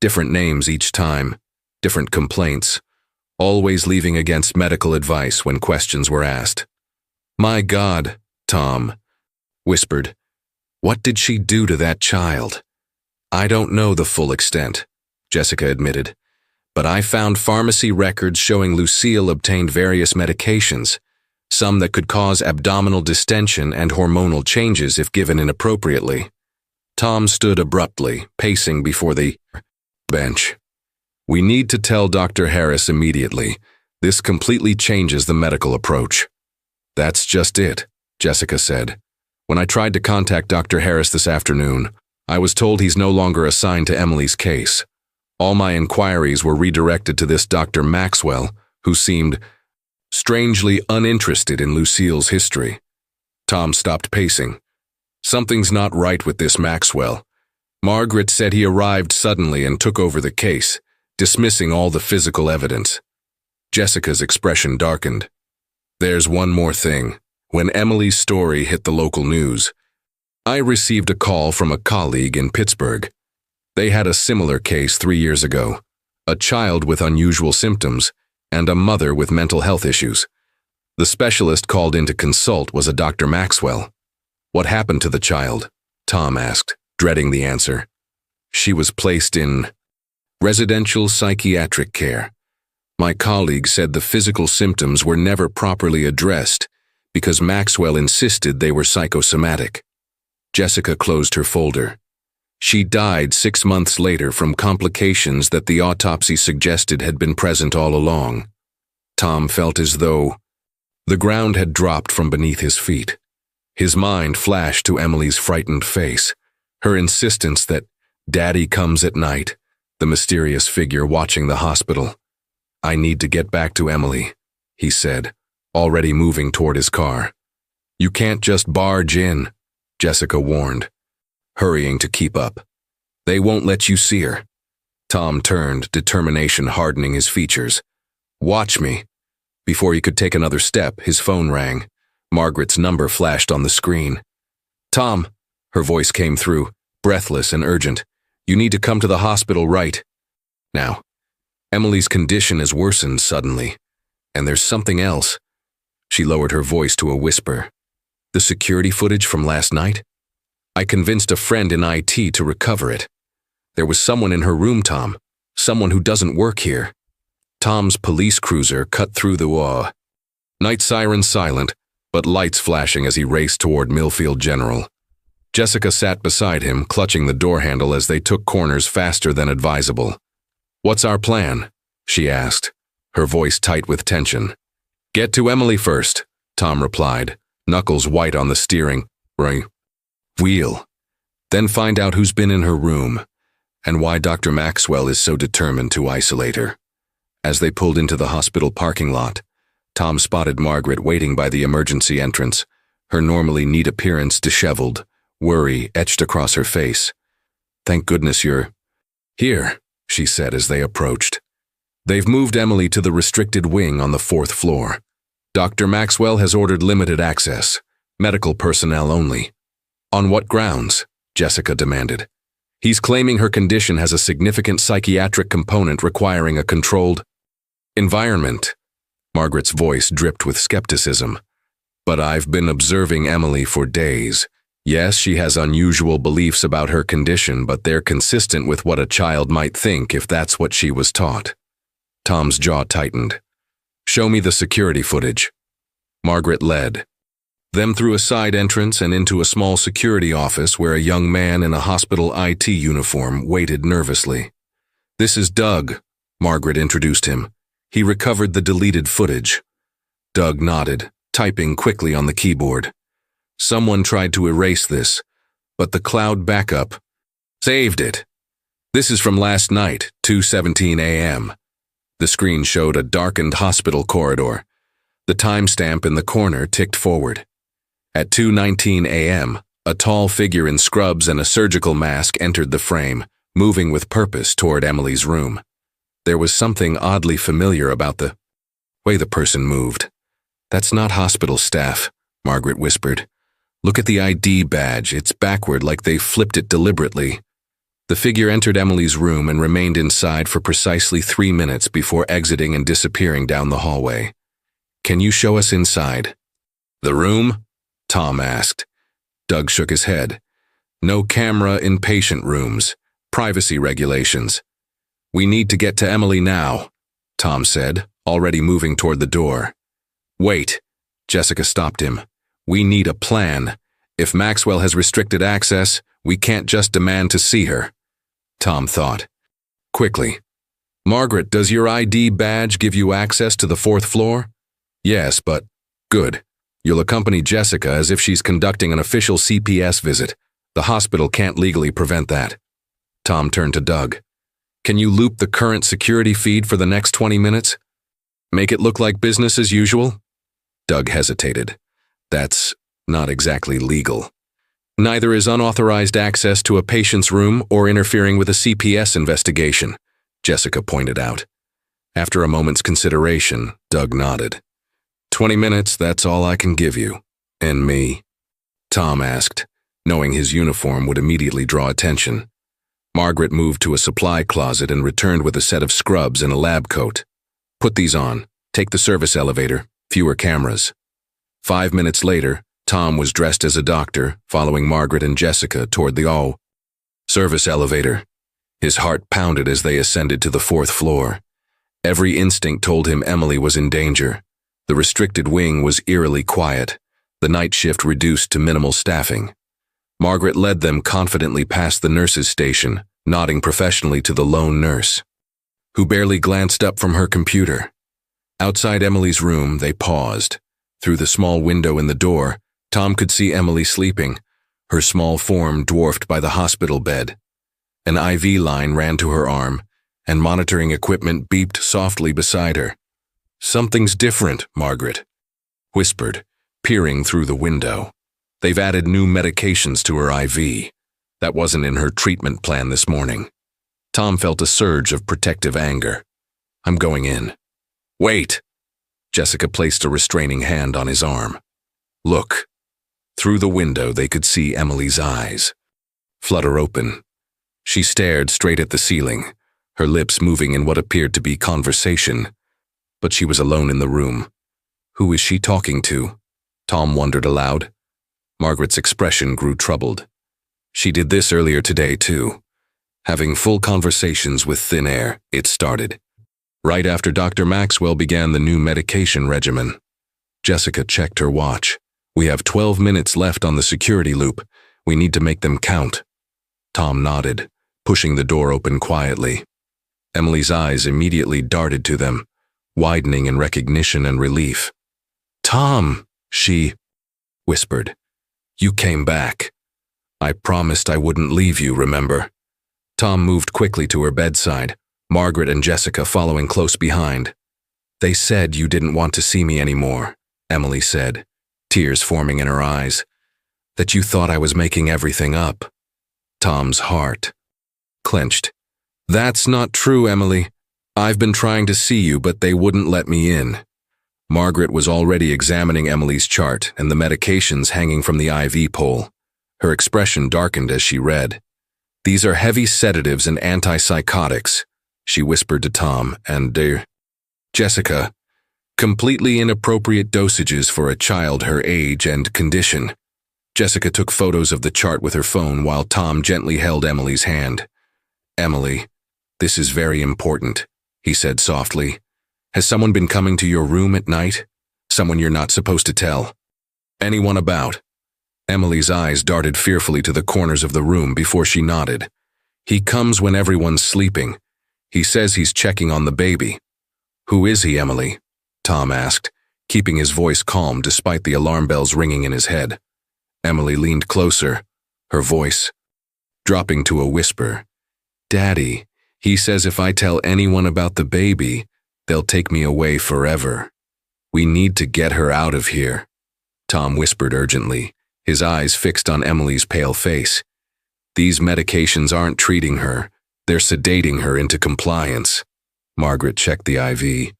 Different names each time, different complaints, always leaving against medical advice when questions were asked." "My God," Tom whispered. "What did she do to that child?" "I don't know the full extent," Jessica admitted, "but I found pharmacy records showing Lucille obtained various medications, some that could cause abdominal distension and hormonal changes if given inappropriately." Tom stood abruptly, pacing before the bench. "We need to tell Dr. Harris immediately. This completely changes the medical approach." "That's just it," Jessica said. "When I tried to contact Dr. Harris this afternoon, I was told he's no longer assigned to Emily's case. All my inquiries were redirected to this Dr. Maxwell, who seemed strangely uninterested in Lucille's history." Tom stopped pacing. "Something's not right with this Maxwell. Margaret said he arrived suddenly and took over the case, dismissing all the physical evidence." Jessica's expression darkened. "There's one more thing. When Emily's story hit the local news, I received a call from a colleague in Pittsburgh. They had a similar case 3 years ago, a child with unusual symptoms and a mother with mental health issues. The specialist called in to consult was a Dr. Maxwell." "What happened to the child?" Tom asked, dreading the answer. "She was placed in residential psychiatric care. My colleague said the physical symptoms were never properly addressed because Maxwell insisted they were psychosomatic. Jessica closed her folder. She died 6 months later from complications that the autopsy suggested had been present all along. Tom felt as though the ground had dropped from beneath his feet. His mind flashed to Emily's frightened face, her insistence that Daddy comes at night, the mysterious figure watching the hospital. "I need to get back to Emily," he said, already moving toward his car. "You can't just barge in," Jessica warned, hurrying to keep up. "They won't let you see her." Tom turned, determination hardening his features. "Watch me." Before he could take another step, his phone rang. Margaret's number flashed on the screen. "Tom," her voice came through, breathless and urgent. "You need to come to the hospital right now. Emily's condition has worsened suddenly, and there's something else." She lowered her voice to a whisper. "The security footage from last night? I convinced a friend in IT to recover it. There was someone in her room, Tom. Someone who doesn't work here." Tom's police cruiser cut through the wall. Night siren silent, but lights flashing as he raced toward Millfield General. Jessica sat beside him, clutching the door handle as they took corners faster than advisable. "What's our plan?" she asked, her voice tight with tension. "Get to Emily first," Tom replied, knuckles white on the steering wheel. "Then find out who's been in her room, and why Dr. Maxwell is so determined to isolate her." As they pulled into the hospital parking lot, Tom spotted Margaret waiting by the emergency entrance, her normally neat appearance disheveled, worry etched across her face. "Thank goodness you're here," she said as they approached. "They've moved Emily to the restricted wing on the 4th floor. Dr. Maxwell has ordered limited access, medical personnel only." "On what grounds?" Jessica demanded. "He's claiming her condition has a significant psychiatric component requiring a controlled environment." Margaret's voice dripped with skepticism. "But I've been observing Emily for days. Yes, she has unusual beliefs about her condition, but they're consistent with what a child might think if that's what she was taught." Tom's jaw tightened. "Show me the security footage." Margaret led them through a side entrance and into a small security office where a young man in a hospital IT uniform waited nervously. "This is Doug," Margaret introduced him. "He recovered the deleted footage." Doug nodded, typing quickly on the keyboard. "Someone tried to erase this, but the cloud backup saved it. This is from last night, 2:17 a.m. The screen showed a darkened hospital corridor. The timestamp in the corner ticked forward. At 2:19 a.m., a tall figure in scrubs and a surgical mask entered the frame, moving with purpose toward Emily's room. There was something oddly familiar about the way the person moved. "That's not hospital staff," Margaret whispered. "Look at the ID badge, it's backward like they flipped it deliberately." The figure entered Emily's room and remained inside for precisely 3 minutes before exiting and disappearing down the hallway. "Can you show us inside?" "The room?" Tom asked. Doug shook his head. "No camera in patient rooms. Privacy regulations." "We need to get to Emily now," Tom said, already moving toward the door. "Wait," Jessica stopped him. "We need a plan. If Maxwell has restricted access, we can't just demand to see her." Tom thought. Quickly. "Margaret, does your ID badge give you access to the 4th floor?" "Yes, but..." "Good. You'll accompany Jessica as if she's conducting an official CPS visit. The hospital can't legally prevent that." Tom turned to Doug. "Can you loop the current security feed for the next 20 minutes? Make it look like business as usual?" Doug hesitated. "That's not exactly legal." "Neither is unauthorized access to a patient's room or interfering with a CPS investigation," Jessica pointed out. After a moment's consideration, Doug nodded. 20 minutes, that's all I can give you. And me?" Tom asked, knowing his uniform would immediately draw attention. Margaret moved to a supply closet and returned with a set of scrubs and a lab coat. "Put these on. Take the service elevator. Fewer cameras." 5 minutes later, Tom was dressed as a doctor, following Margaret and Jessica toward the service elevator. His heart pounded as they ascended to the 4th floor. Every instinct told him Emily was in danger. The restricted wing was eerily quiet, The night shift reduced to minimal staffing. Margaret led them confidently past the nurse's station, nodding professionally to the lone nurse, who barely glanced up from her computer. Outside Emily's room, they paused. Through the small window in the door, Tom could see Emily sleeping, her small form dwarfed by the hospital bed. An IV line ran to her arm, and monitoring equipment beeped softly beside her. "Something's different," Margaret whispered, peering through the window. "They've added new medications to her IV. That wasn't in her treatment plan this morning." Tom felt a surge of protective anger. "I'm going in." "Wait!" Jessica placed a restraining hand on his arm. "Look." Through the window, they could see Emily's eyes flutter open. She stared straight at the ceiling, her lips moving in what appeared to be conversation. But she was alone in the room. Who is she talking to? Tom wondered aloud. Margaret's expression grew troubled. She did this earlier today, too. Having full conversations with thin air, it started. Right after Dr. Maxwell began the new medication regimen. Jessica checked her watch. "We have 12 minutes left on the security loop. We need to make them count." Tom nodded, pushing the door open quietly. Emily's eyes immediately darted to them, widening in recognition and relief. "Tom," she whispered. "You came back. I promised I wouldn't leave you, remember?" Tom moved quickly to her bedside, Margaret and Jessica following close behind. "They said you didn't want to see me anymore," Emily said, tears forming in her eyes. "That you thought I was making everything up." Tom's heart clenched. "That's not true, Emily. I've been trying to see you, but they wouldn't let me in." Margaret was already examining Emily's chart and the medications hanging from the IV pole. Her expression darkened as she read. "These are heavy sedatives and antipsychotics," she whispered to Tom, and Jessica, "completely inappropriate dosages for a child her age and condition." Jessica took photos of the chart with her phone while Tom gently held Emily's hand. "Emily, this is very important," he said softly. "Has someone been coming to your room at night? Someone you're not supposed to tell? Anyone about?" Emily's eyes darted fearfully to the corners of the room before she nodded. "He comes when everyone's sleeping. He says he's checking on the baby." "Who is he, Emily?" Tom asked, keeping his voice calm despite the alarm bells ringing in his head. Emily leaned closer, her voice dropping to a whisper. "Daddy, he says if I tell anyone about the baby, they'll take me away forever. We need to get her out of here," Tom whispered urgently, his eyes fixed on Emily's pale face. "These medications aren't treating her, they're sedating her into compliance." Margaret checked the IV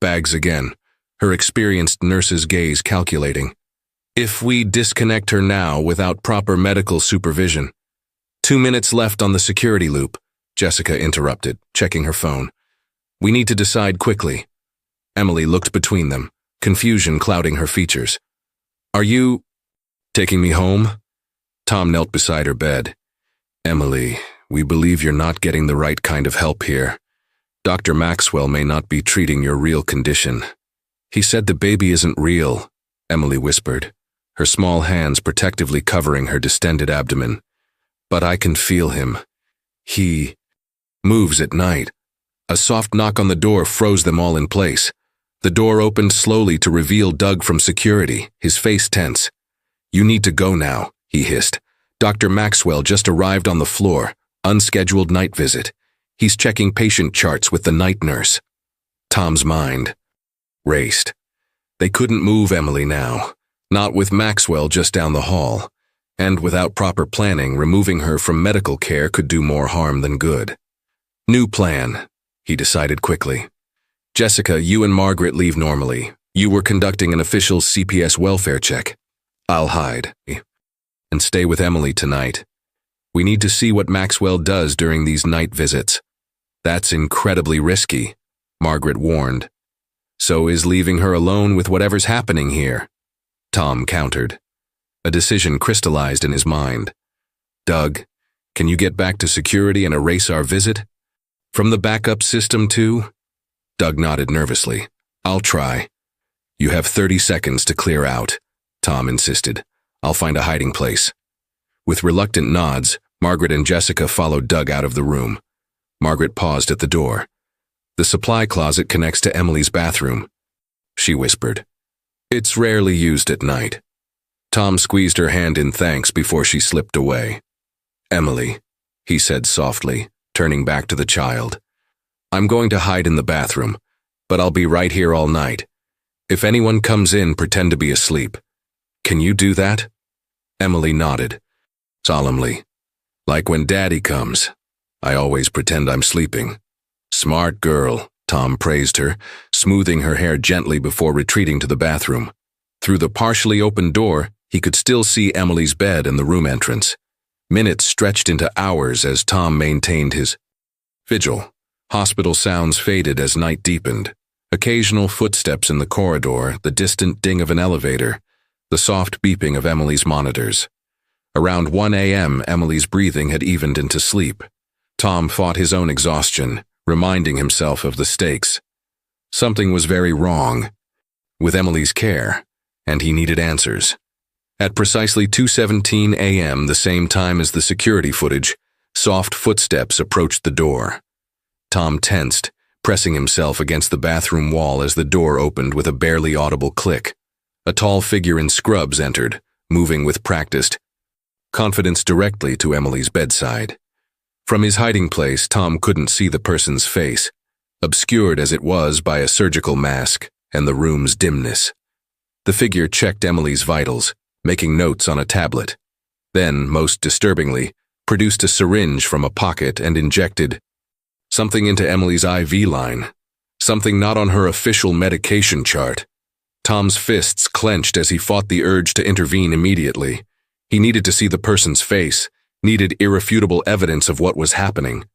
bags again, her experienced nurse's gaze calculating. "If we disconnect her now without proper medical supervision." 2 minutes left on the security loop, Jessica interrupted, checking her phone. "We need to decide quickly." Emily looked between them, confusion clouding her features. "Are you taking me home?" Tom knelt beside her bed. "Emily, we believe you're not getting the right kind of help here. Dr. Maxwell may not be treating your real condition." "He said the baby isn't real," Emily whispered, her small hands protectively covering her distended abdomen. "But I can feel him. He moves at night." A soft knock on the door froze them all in place. The door opened slowly to reveal Doug from security, his face tense. "You need to go now," he hissed. "Dr. Maxwell just arrived on the floor, unscheduled night visit. He's checking patient charts with the night nurse." Tom's mind raced. They couldn't move Emily now, not with Maxwell just down the hall. And without proper planning, removing her from medical care could do more harm than good. "New plan," he decided quickly. "Jessica, you and Margaret leave normally. You were conducting an official CPS welfare check. I'll hide and stay with Emily tonight. We need to see what Maxwell does during these night visits." "That's incredibly risky," Margaret warned. "So is leaving her alone with whatever's happening here," Tom countered. A decision crystallized in his mind. "Doug, can you get back to security and erase our visit? From the backup system too?" Doug nodded nervously. "I'll try." "You have 30 seconds to clear out," Tom insisted. "I'll find a hiding place." With reluctant nods, Margaret and Jessica followed Doug out of the room. Margaret paused at the door. "The supply closet connects to Emily's bathroom," she whispered. "It's rarely used at night." Tom squeezed her hand in thanks before she slipped away. "Emily," he said softly, turning back to the child. "I'm going to hide in the bathroom, but I'll be right here all night. If anyone comes in, pretend to be asleep. Can you do that?" Emily nodded, solemnly. "Like when Daddy comes. I always pretend I'm sleeping." "Smart girl," Tom praised her, smoothing her hair gently before retreating to the bathroom. Through the partially open door, he could still see Emily's bed and the room entrance. Minutes stretched into hours as Tom maintained his vigil. Hospital sounds faded as night deepened. Occasional footsteps in the corridor, the distant ding of an elevator, the soft beeping of Emily's monitors. Around 1 a.m., Emily's breathing had evened into sleep. Tom fought his own exhaustion, reminding himself of the stakes. Something was very wrong with Emily's care, and he needed answers. At precisely 2:17 a.m., the same time as the security footage, soft footsteps approached the door. Tom tensed, pressing himself against the bathroom wall as the door opened with a barely audible click. A tall figure in scrubs entered, moving with practiced confidence directly to Emily's bedside. From his hiding place, Tom couldn't see the person's face, obscured as it was by a surgical mask and the room's dimness. The figure checked Emily's vitals, making notes on a tablet. Then, most disturbingly, produced a syringe from a pocket and injected something into Emily's IV line, something not on her official medication chart. Tom's fists clenched as he fought the urge to intervene immediately. He needed to see the person's face, needed irrefutable evidence of what was happening.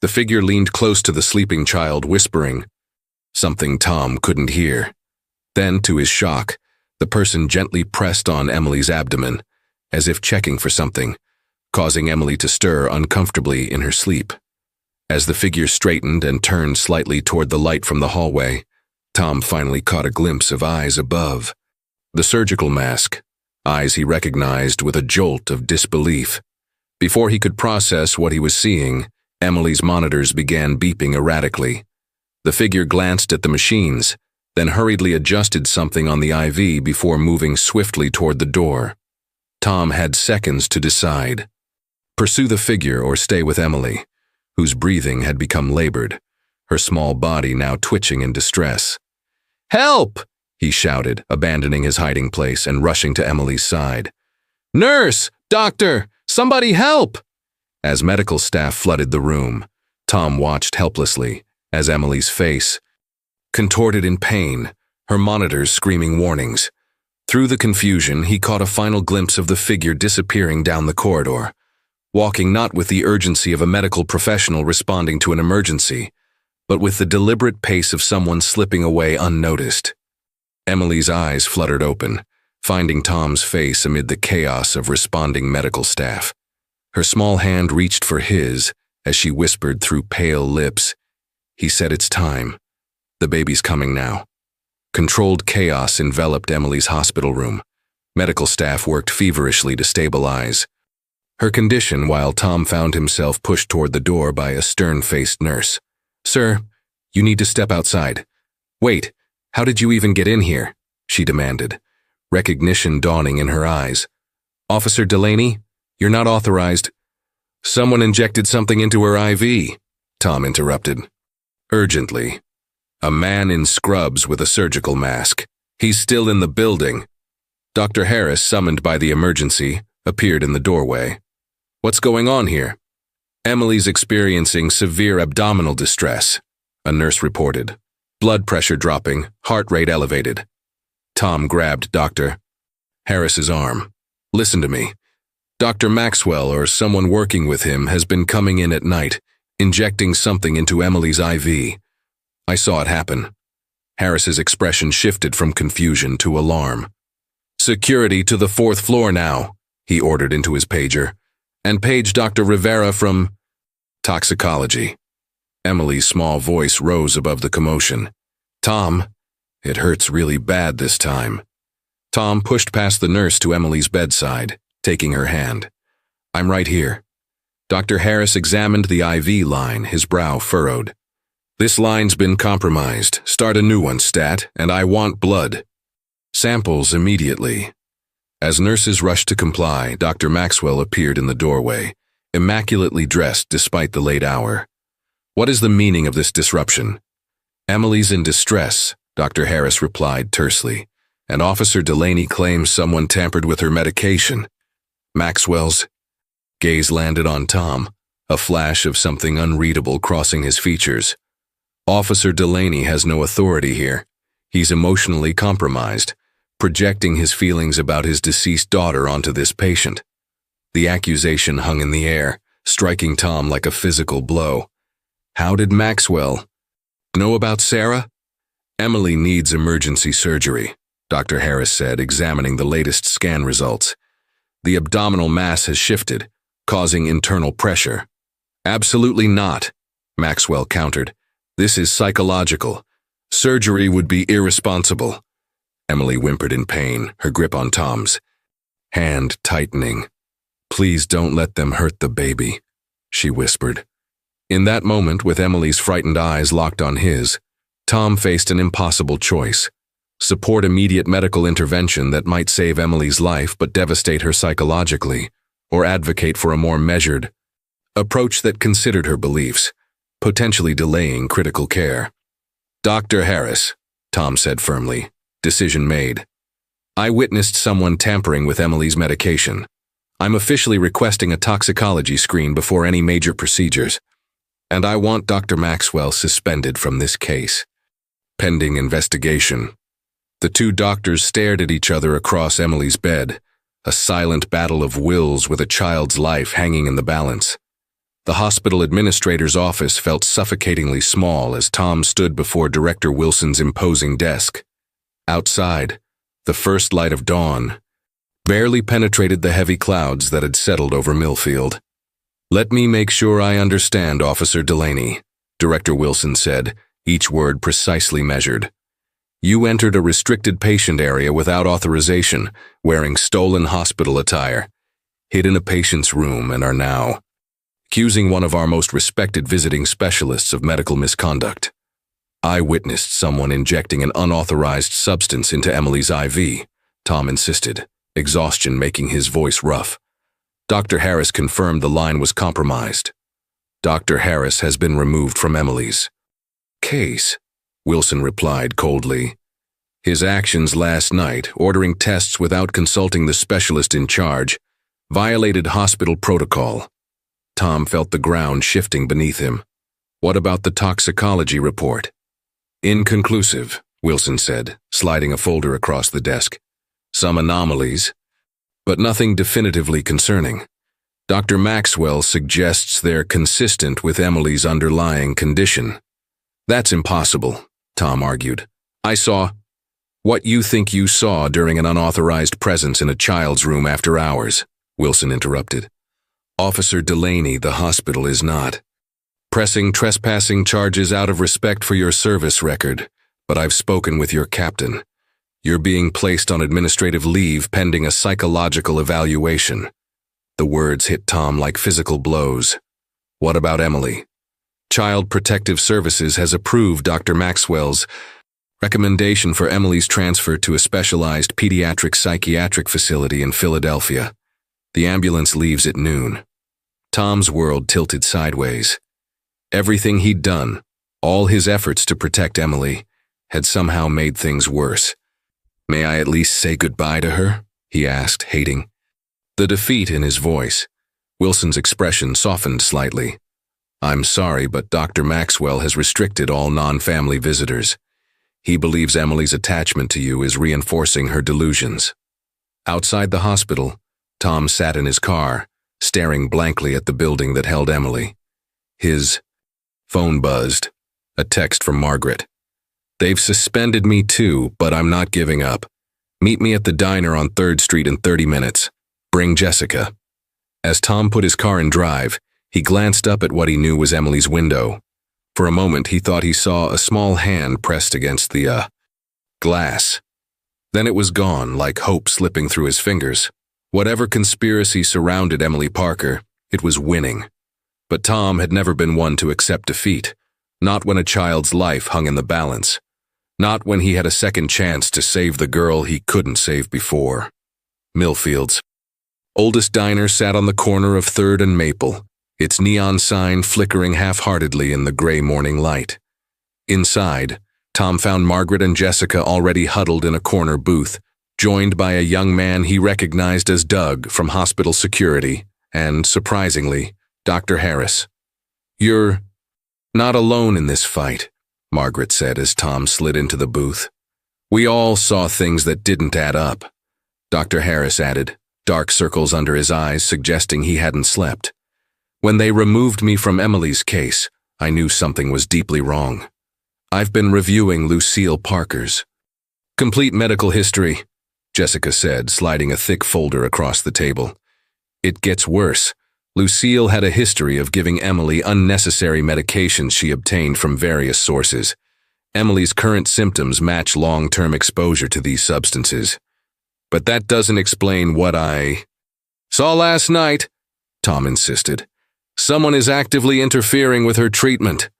The figure leaned close to the sleeping child, whispering something Tom couldn't hear. Then, to his shock, the person gently pressed on Emily's abdomen, as if checking for something, causing Emily to stir uncomfortably in her sleep. As the figure straightened and turned slightly toward the light from the hallway, Tom finally caught a glimpse of eyes above. The surgical mask, eyes he recognized with a jolt of disbelief. Before he could process what he was seeing, Emily's monitors began beeping erratically. The figure glanced at the machines, then hurriedly adjusted something on the IV before moving swiftly toward the door. Tom had seconds to decide. Pursue the figure or stay with Emily, whose breathing had become labored, her small body now twitching in distress. "Help!" he shouted, abandoning his hiding place and rushing to Emily's side. "Nurse! Doctor! Somebody help!" As medical staff flooded the room, Tom watched helplessly as Emily's face contorted in pain, her monitors screaming warnings. Through the confusion, he caught a final glimpse of the figure disappearing down the corridor, walking not with the urgency of a medical professional responding to an emergency, but with the deliberate pace of someone slipping away unnoticed. Emily's eyes fluttered open, finding Tom's face amid the chaos of responding medical staff. Her small hand reached for his as she whispered through pale lips, "He said it's time. The baby's coming now." Controlled chaos enveloped Emily's hospital room. Medical staff worked feverishly to stabilize her condition while Tom found himself pushed toward the door by a stern-faced nurse. "Sir, you need to step outside." "Wait, how did you even get in here?" she demanded, recognition dawning in her eyes. "Officer Delaney, you're not authorized." "Someone injected something into her IV," Tom interrupted. Urgently. "A man in scrubs with a surgical mask. He's still in the building." Dr. Harris, summoned by the emergency, appeared in the doorway. "What's going on here?" "Emily's experiencing severe abdominal distress," a nurse reported. "Blood pressure dropping, heart rate elevated." Tom grabbed Dr. Harris's arm. "Listen to me. Dr. Maxwell or someone working with him has been coming in at night, injecting something into Emily's IV. I saw it happen." Harris's expression shifted from confusion to alarm. "Security to the 4th floor now," he ordered into his pager. "And page Dr. Rivera from toxicology." Emily's small voice rose above the commotion. "Tom, it hurts really bad this time." Tom pushed past the nurse to Emily's bedside, taking her hand. "I'm right here." Dr. Harris examined the IV line, his brow furrowed. "This line's been compromised. Start a new one, Stat, and I want blood. Samples immediately." As nurses rushed to comply, Dr. Maxwell appeared in the doorway, immaculately dressed despite the late hour. "What is the meaning of this disruption?" "Emily's in distress," Dr. Harris replied tersely, "and Officer Delaney claims someone tampered with her medication." Maxwell's gaze landed on Tom, a flash of something unreadable crossing his features. "Officer Delaney has no authority here. He's emotionally compromised, projecting his feelings about his deceased daughter onto this patient." The accusation hung in the air, striking Tom like a physical blow. How did Maxwell know about Sarah? "Emily needs emergency surgery," Dr. Harris said, examining the latest scan results. "The abdominal mass has shifted, causing internal pressure." "Absolutely not," Maxwell countered. "This is psychological. Surgery would be irresponsible." Emily whimpered in pain, her grip on Tom's hand tightening. "Please don't let them hurt the baby," she whispered. In that moment, with Emily's frightened eyes locked on his, Tom faced an impossible choice: support immediate medical intervention that might save Emily's life but devastate her psychologically, or advocate for a more measured approach that considered her beliefs, potentially delaying critical care. "Dr. Harris," Tom said firmly, "decision made. I witnessed someone tampering with Emily's medication. I'm officially requesting a toxicology screen before any major procedures, and I want Dr. Maxwell suspended from this case, pending investigation." The two doctors stared at each other across Emily's bed, a silent battle of wills with a child's life hanging in the balance. The hospital administrator's office felt suffocatingly small as Tom stood before Director Wilson's imposing desk. Outside, the first light of dawn barely penetrated the heavy clouds that had settled over Millfield. "Let me make sure I understand, Officer Delaney," Director Wilson said, each word precisely measured. "You entered a restricted patient area without authorization, wearing stolen hospital attire, hid in a patient's room, and are now accusing one of our most respected visiting specialists of medical misconduct." "I witnessed someone injecting an unauthorized substance into Emily's IV," Tom insisted, exhaustion making his voice rough. Dr. Harris confirmed the line was compromised. "Dr. Harris has been removed from Emily's case," Wilson replied coldly. "His actions last night, ordering tests without consulting the specialist in charge, violated hospital protocol." Tom felt the ground shifting beneath him. "What about the toxicology report?" "Inconclusive," Wilson said, sliding a folder across the desk. "Some anomalies, but nothing definitively concerning. Dr. Maxwell suggests they're consistent with Emily's underlying condition." "That's impossible," Tom argued. "I saw what you think you saw during an unauthorized presence in a child's room after hours," Wilson interrupted. "Officer Delaney, the hospital is not pressing trespassing charges out of respect for your service record, but I've spoken with your captain. You're being placed on administrative leave pending a psychological evaluation." The words hit Tom like physical blows. "What about Emily?" "Child Protective Services has approved Dr. Maxwell's recommendation for Emily's transfer to a specialized pediatric psychiatric facility in Philadelphia. The ambulance leaves at noon." Tom's world tilted sideways. Everything he'd done, all his efforts to protect Emily, had somehow made things worse. "May I at least say goodbye to her?" he asked, hating the defeat in his voice. Wilson's expression softened slightly. "I'm sorry, but Dr. Maxwell has restricted all non-family visitors. He believes Emily's attachment to you is reinforcing her delusions." Outside the hospital, Tom sat in his car, staring blankly at the building that held Emily. His phone buzzed, a text from Margaret. "They've suspended me too, but I'm not giving up. Meet me at the diner on 3rd Street in 30 minutes. Bring Jessica." As Tom put his car in drive, he glanced up at what he knew was Emily's window. For a moment, he thought he saw a small hand pressed against the glass. Then it was gone, like hope slipping through his fingers. Whatever conspiracy surrounded Emily Parker, it was winning. But Tom had never been one to accept defeat, not when a child's life hung in the balance, not when he had a second chance to save the girl he couldn't save before. Millfield's oldest diner sat on the corner of 3rd and Maple, its neon sign flickering half-heartedly in the gray morning light. Inside, Tom found Margaret and Jessica already huddled in a corner booth, joined by a young man he recognized as Doug from hospital security, and, surprisingly, Dr. Harris. "You're not alone in this fight," Margaret said as Tom slid into the booth. "We all saw things that didn't add up," Dr. Harris added, dark circles under his eyes suggesting he hadn't slept. "When they removed me from Emily's case, I knew something was deeply wrong. I've been reviewing Lucille Parker's complete medical history," Jessica said, sliding a thick folder across the table. "It gets worse. Lucille had a history of giving Emily unnecessary medications she obtained from various sources. Emily's current symptoms match long-term exposure to these substances. But that doesn't explain what I saw last night," Tom insisted. "Someone is actively interfering with her treatment."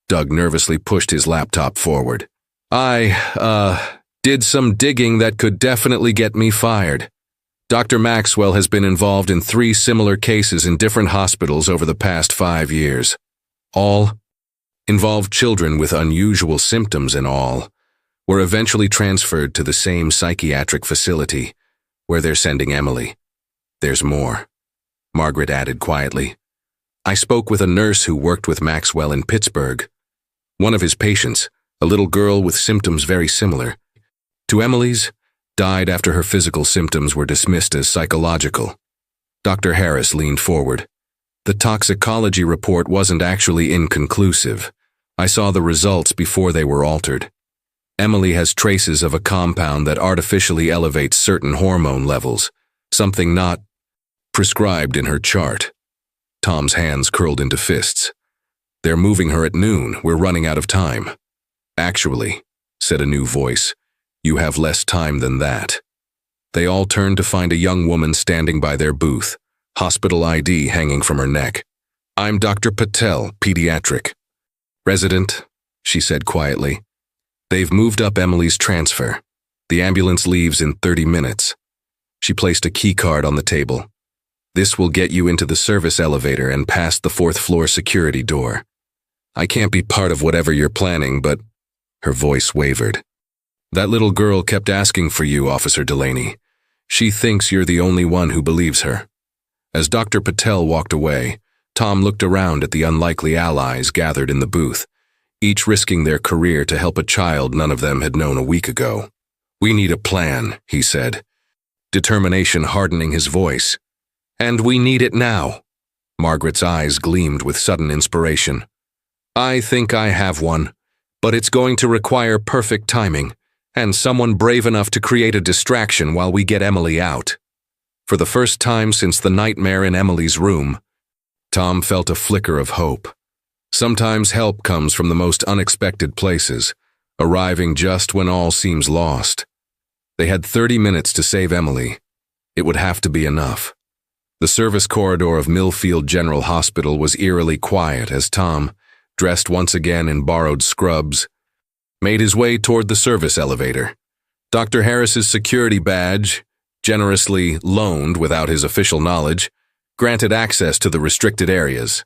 Doug nervously pushed his laptop forward. I did some digging that could definitely get me fired. Dr. Maxwell has been involved in 3 similar cases in different hospitals over the past 5 years. All involved children with unusual symptoms and all were eventually transferred to the same psychiatric facility where they're sending Emily. There's more," Margaret added quietly. "I spoke with a nurse who worked with Maxwell in Pittsburgh. One of his patients, a little girl with symptoms very similar to Emily's, died after her physical symptoms were dismissed as psychological." Dr. Harris leaned forward. "The toxicology report wasn't actually inconclusive. I saw the results before they were altered. Emily has traces of a compound that artificially elevates certain hormone levels, something not prescribed in her chart." Tom's hands curled into fists. "They're moving her at noon. We're running out of time." "Actually," said a new voice, "you have less time than that." They all turned to find a young woman standing by their booth, hospital ID hanging from her neck. "I'm Dr. Patel, pediatric resident," she said quietly. "They've moved up Emily's transfer. The ambulance leaves in 30 minutes. She placed a key card on the table. "This will get you into the service elevator and past the 4th floor security door. I can't be part of whatever you're planning, but—" Her voice wavered. "That little girl kept asking for you, Officer Delaney. She thinks you're the only one who believes her." As Dr. Patel walked away, Tom looked around at the unlikely allies gathered in the booth, each risking their career to help a child none of them had known a week ago. "We need a plan," he said, determination hardening his voice. "And we need it now." Margaret's eyes gleamed with sudden inspiration. "I think I have one, but it's going to require perfect timing, and someone brave enough to create a distraction while we get Emily out." For the first time since the nightmare in Emily's room, Tom felt a flicker of hope. Sometimes help comes from the most unexpected places, arriving just when all seems lost. They had 30 minutes to save Emily. It would have to be enough. The service corridor of Millfield General Hospital was eerily quiet as Tom, dressed once again in borrowed scrubs, made his way toward the service elevator. Dr. Harris's security badge, generously loaned without his official knowledge, granted access to the restricted areas.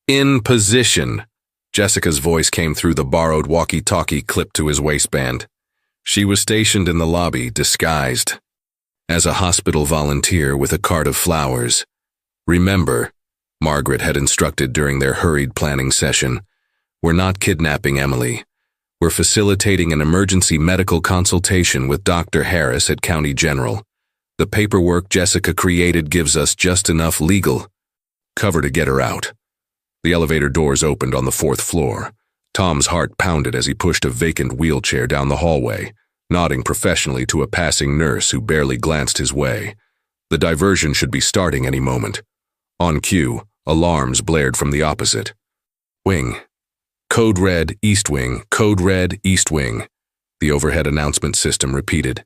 "In position," Jessica's voice came through the borrowed walkie-talkie clipped to his waistband. She was stationed in the lobby, disguised as a hospital volunteer with a cart of flowers. "Remember," Margaret had instructed during their hurried planning session, "we're not kidnapping Emily. We're facilitating an emergency medical consultation with Dr. Harris at County General. The paperwork Jessica created gives us just enough legal cover to get her out." The elevator doors opened on the 4th floor. Tom's heart pounded as he pushed a vacant wheelchair down the hallway, nodding professionally to a passing nurse who barely glanced his way. The diversion should be starting any moment. On cue, alarms blared from the opposite wing. "Code Red, East Wing, Code Red, East Wing," the overhead announcement system repeated.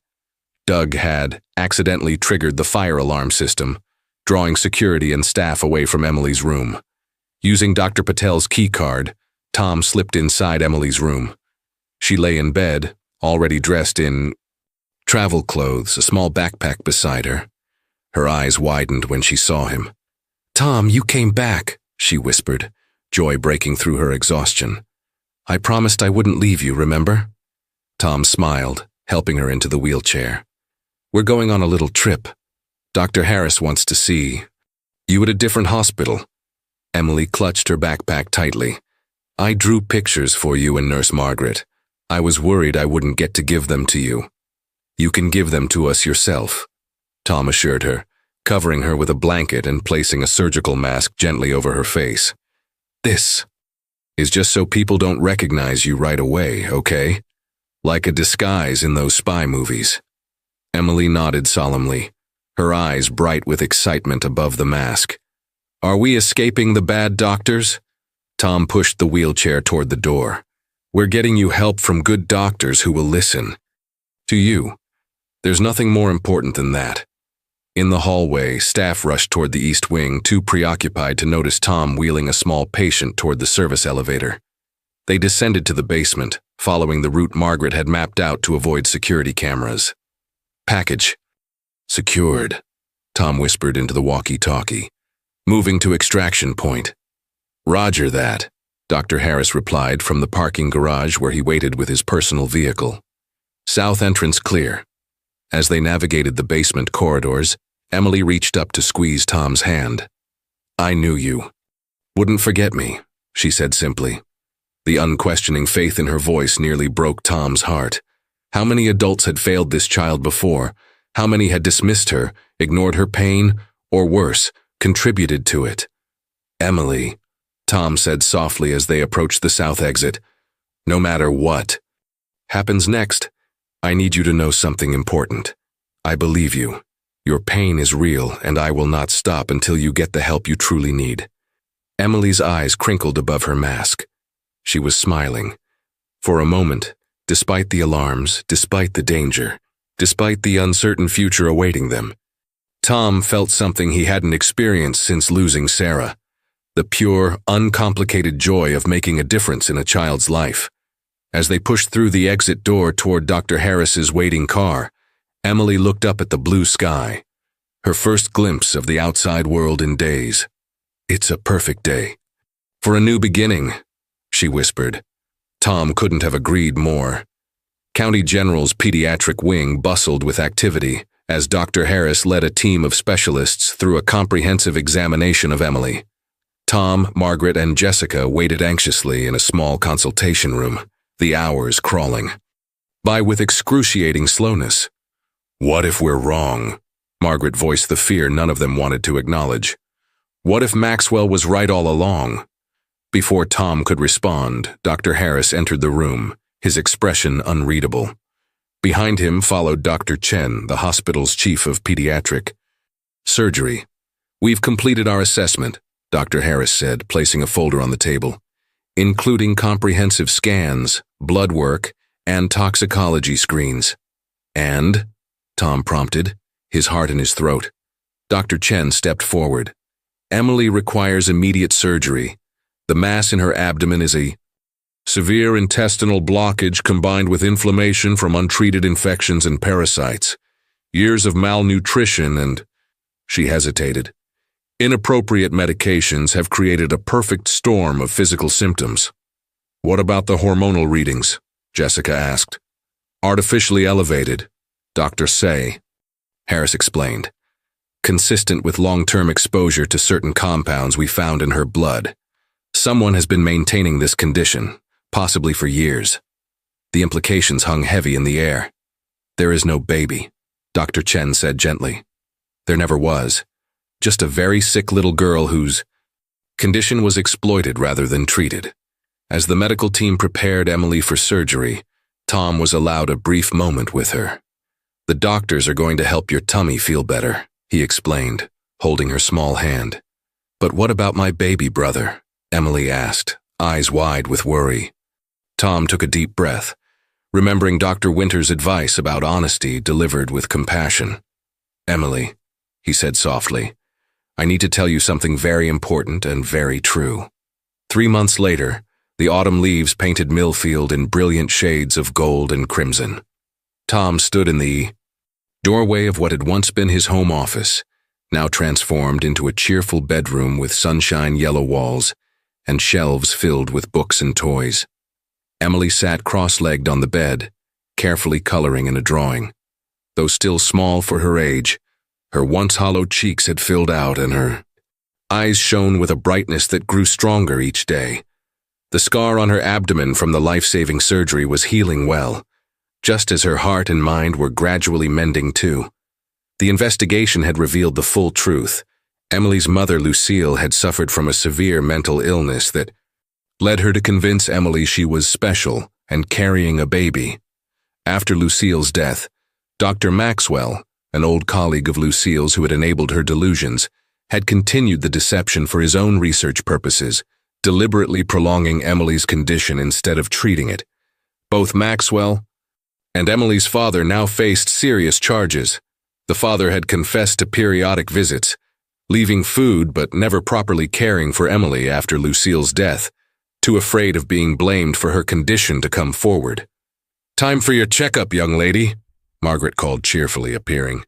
Doug had accidentally triggered the fire alarm system, drawing security and staff away from Emily's room. Using Dr. Patel's key card, Tom slipped inside Emily's room. She lay in bed, already dressed in travel clothes, a small backpack beside her. Her eyes widened when she saw him. "Tom, you came back," she whispered, joy breaking through her exhaustion. "I promised I wouldn't leave you, remember?" Tom smiled, helping her into the wheelchair. "We're going on a little trip. Dr. Harris wants to see you at a different hospital." Emily clutched her backpack tightly. "I drew pictures for you and Nurse Margaret. I was worried I wouldn't get to give them to you." "You can give them to us yourself," Tom assured her, covering her with a blanket and placing a surgical mask gently over her face. "This is just so people don't recognize you right away, okay? Like a disguise in those spy movies." Emily nodded solemnly, her eyes bright with excitement above the mask. "Are we escaping the bad doctors?" Tom pushed the wheelchair toward the door. "We're getting you help from good doctors who will listen to you. There's nothing more important than that." In the hallway, staff rushed toward the east wing, too preoccupied to notice Tom wheeling a small patient toward the service elevator. They descended to the basement, following the route Margaret had mapped out to avoid security cameras. "Package secured," Tom whispered into the walkie-talkie. "Moving to extraction point." "Roger that," Dr. Harris replied from the parking garage where he waited with his personal vehicle. "South entrance clear." As they navigated the basement corridors, Emily reached up to squeeze Tom's hand. "I knew you wouldn't forget me," she said simply. The unquestioning faith in her voice nearly broke Tom's heart. How many adults had failed this child before? How many had dismissed her, ignored her pain, or worse, contributed to it? "Emily," Tom said softly as they approached the south exit, "no matter what happens next, I need you to know something important. I believe you. Your pain is real, and I will not stop until you get the help you truly need." Emily's eyes crinkled above her mask. She was smiling. For a moment, despite the alarms, despite the danger, despite the uncertain future awaiting them, Tom felt something he hadn't experienced since losing Sarah. The pure, uncomplicated joy of making a difference in a child's life. As they pushed through the exit door toward Dr. Harris's waiting car, Emily looked up at the blue sky, her first glimpse of the outside world in days. "It's a perfect day for a new beginning," she whispered. Tom couldn't have agreed more. County General's pediatric wing bustled with activity as Dr. Harris led a team of specialists through a comprehensive examination of Emily. Tom, Margaret, and Jessica waited anxiously in a small consultation room, the hours crawling by with excruciating slowness. "What if we're wrong?" Margaret voiced the fear none of them wanted to acknowledge. "What if Maxwell was right all along?" Before Tom could respond, Dr. Harris entered the room, his expression unreadable. Behind him followed Dr. Chen, the hospital's chief of pediatric surgery. "We've completed our assessment," Dr. Harris said, placing a folder on the table, "including comprehensive scans, blood work, and toxicology screens." "And?" Tom prompted, his heart in his throat. Dr. Chen stepped forward. "Emily requires immediate surgery. The mass in her abdomen is a severe intestinal blockage combined with inflammation from untreated infections and parasites. Years of malnutrition and—" She hesitated. "Inappropriate medications have created a perfect storm of physical symptoms." "What about the hormonal readings?" Jessica asked. "Artificially elevated, Dr. Say," Harris explained. "Consistent with long-term exposure to certain compounds we found in her blood. Someone has been maintaining this condition, possibly for years." The implications hung heavy in the air. "There is no baby," Dr. Chen said gently. "There never was. Just a very sick little girl whose condition was exploited rather than treated." As the medical team prepared Emily for surgery, Tom was allowed a brief moment with her. "The doctors are going to help your tummy feel better," he explained, holding her small hand. "But what about my baby brother?" Emily asked, eyes wide with worry. Tom took a deep breath. remembering Dr. Winter's advice about honesty delivered with compassion. "Emily," he said softly, "I need to tell you something very important and very true." 3 months later, the autumn leaves painted Millfield in brilliant shades of gold and crimson. Tom stood in the doorway of what had once been his home office, now transformed into a cheerful bedroom with sunshine yellow walls and shelves filled with books and toys. Emily sat cross-legged on the bed, carefully coloring in a drawing. Though still small for her age, her once hollow cheeks had filled out and her eyes shone with a brightness that grew stronger each day. The scar on her abdomen from the life-saving surgery was healing well, just as her heart and mind were gradually mending too. The investigation had revealed the full truth. Emily's mother, Lucille, had suffered from a severe mental illness that led her to convince Emily she was special and carrying a baby. After Lucille's death, Dr. Maxwell, an old colleague of Lucille's who had enabled her delusions, had continued the deception for his own research purposes, deliberately prolonging Emily's condition instead of treating it. Both Maxwell and Emily's father now faced serious charges. The father had confessed to periodic visits, leaving food but never properly caring for Emily after Lucille's death, too afraid of being blamed for her condition to come forward. "Time for your checkup, young lady," Margaret called cheerfully, appearing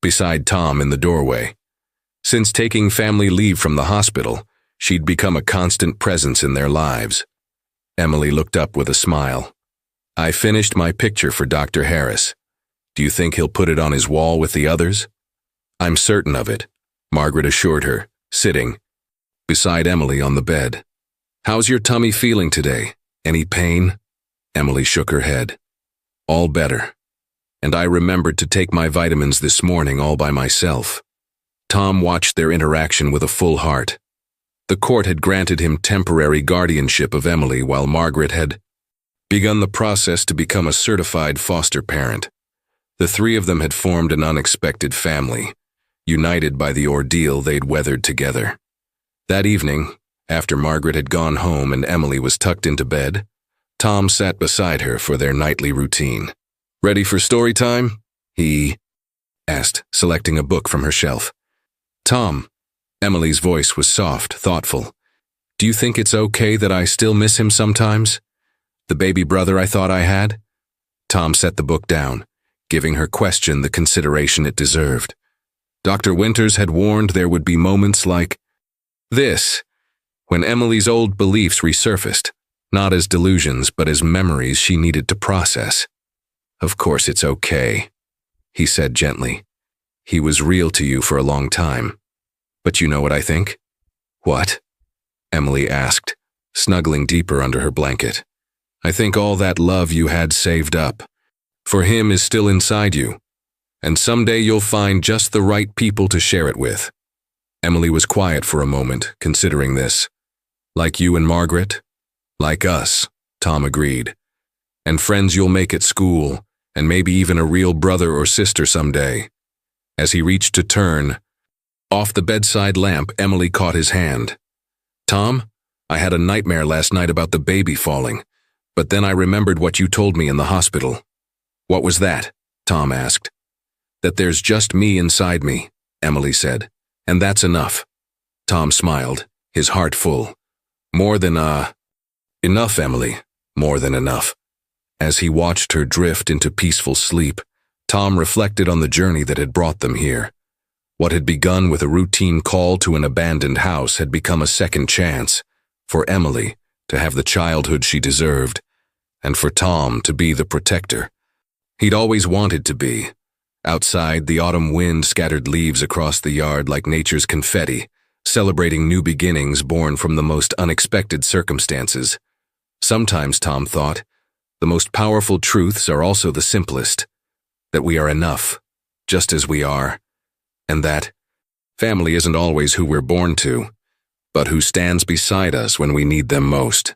beside Tom in the doorway. Since taking family leave from the hospital, she'd become a constant presence in their lives. Emily looked up with a smile. "I finished my picture for Dr. Harris. Do you think he'll put it on his wall with the others?" "I'm certain of it," Margaret assured her, sitting beside Emily on the bed. "How's your tummy feeling today? Any pain?" Emily shook her head. "All better. And I remembered to take my vitamins this morning all by myself." Tom watched their interaction with a full heart. The court had granted him temporary guardianship of Emily while Margaret had begun the process to become a certified foster parent. The three of them had formed an unexpected family, united by the ordeal they'd weathered together. That evening, after Margaret had gone home and Emily was tucked into bed, Tom sat beside her for their nightly routine. "Ready for story time?" he asked, selecting a book from her shelf. "Tom," Emily's voice was soft, thoughtful, "do you think it's okay that I still miss him sometimes? The baby brother I thought I had?" Tom set the book down, giving her question the consideration it deserved. Dr. Winters had warned there would be moments like this, when Emily's old beliefs resurfaced, not as delusions but as memories she needed to process. "Of course it's okay," he said gently. "He was real to you for a long time. But you know what I think?" "What?" Emily asked, snuggling deeper under her blanket. "I think all that love you had saved up for him is still inside you, and someday you'll find just the right people to share it with." Emily was quiet for a moment, considering this. "Like you and Margaret?" "Like us," Tom agreed. "And friends you'll make at school, and maybe even a real brother or sister someday." As he reached to turn off the bedside lamp, Emily caught his hand. "Tom, I had a nightmare last night about the baby falling, but then I remembered what you told me in the hospital." "What was that?" Tom asked. "That there's just me inside me," Emily said, "and that's enough." Tom smiled, his heart full. "More than, enough, Emily, more than enough." As he watched her drift into peaceful sleep, Tom reflected on the journey that had brought them here. What had begun with a routine call to an abandoned house had become a second chance for Emily to have the childhood she deserved, and for Tom to be the protector he'd always wanted to be. Outside, the autumn wind scattered leaves across the yard like nature's confetti, celebrating new beginnings born from the most unexpected circumstances. Sometimes, Tom thought, the most powerful truths are also the simplest, that we are enough, just as we are, and that family isn't always who we're born to, but who stands beside us when we need them most.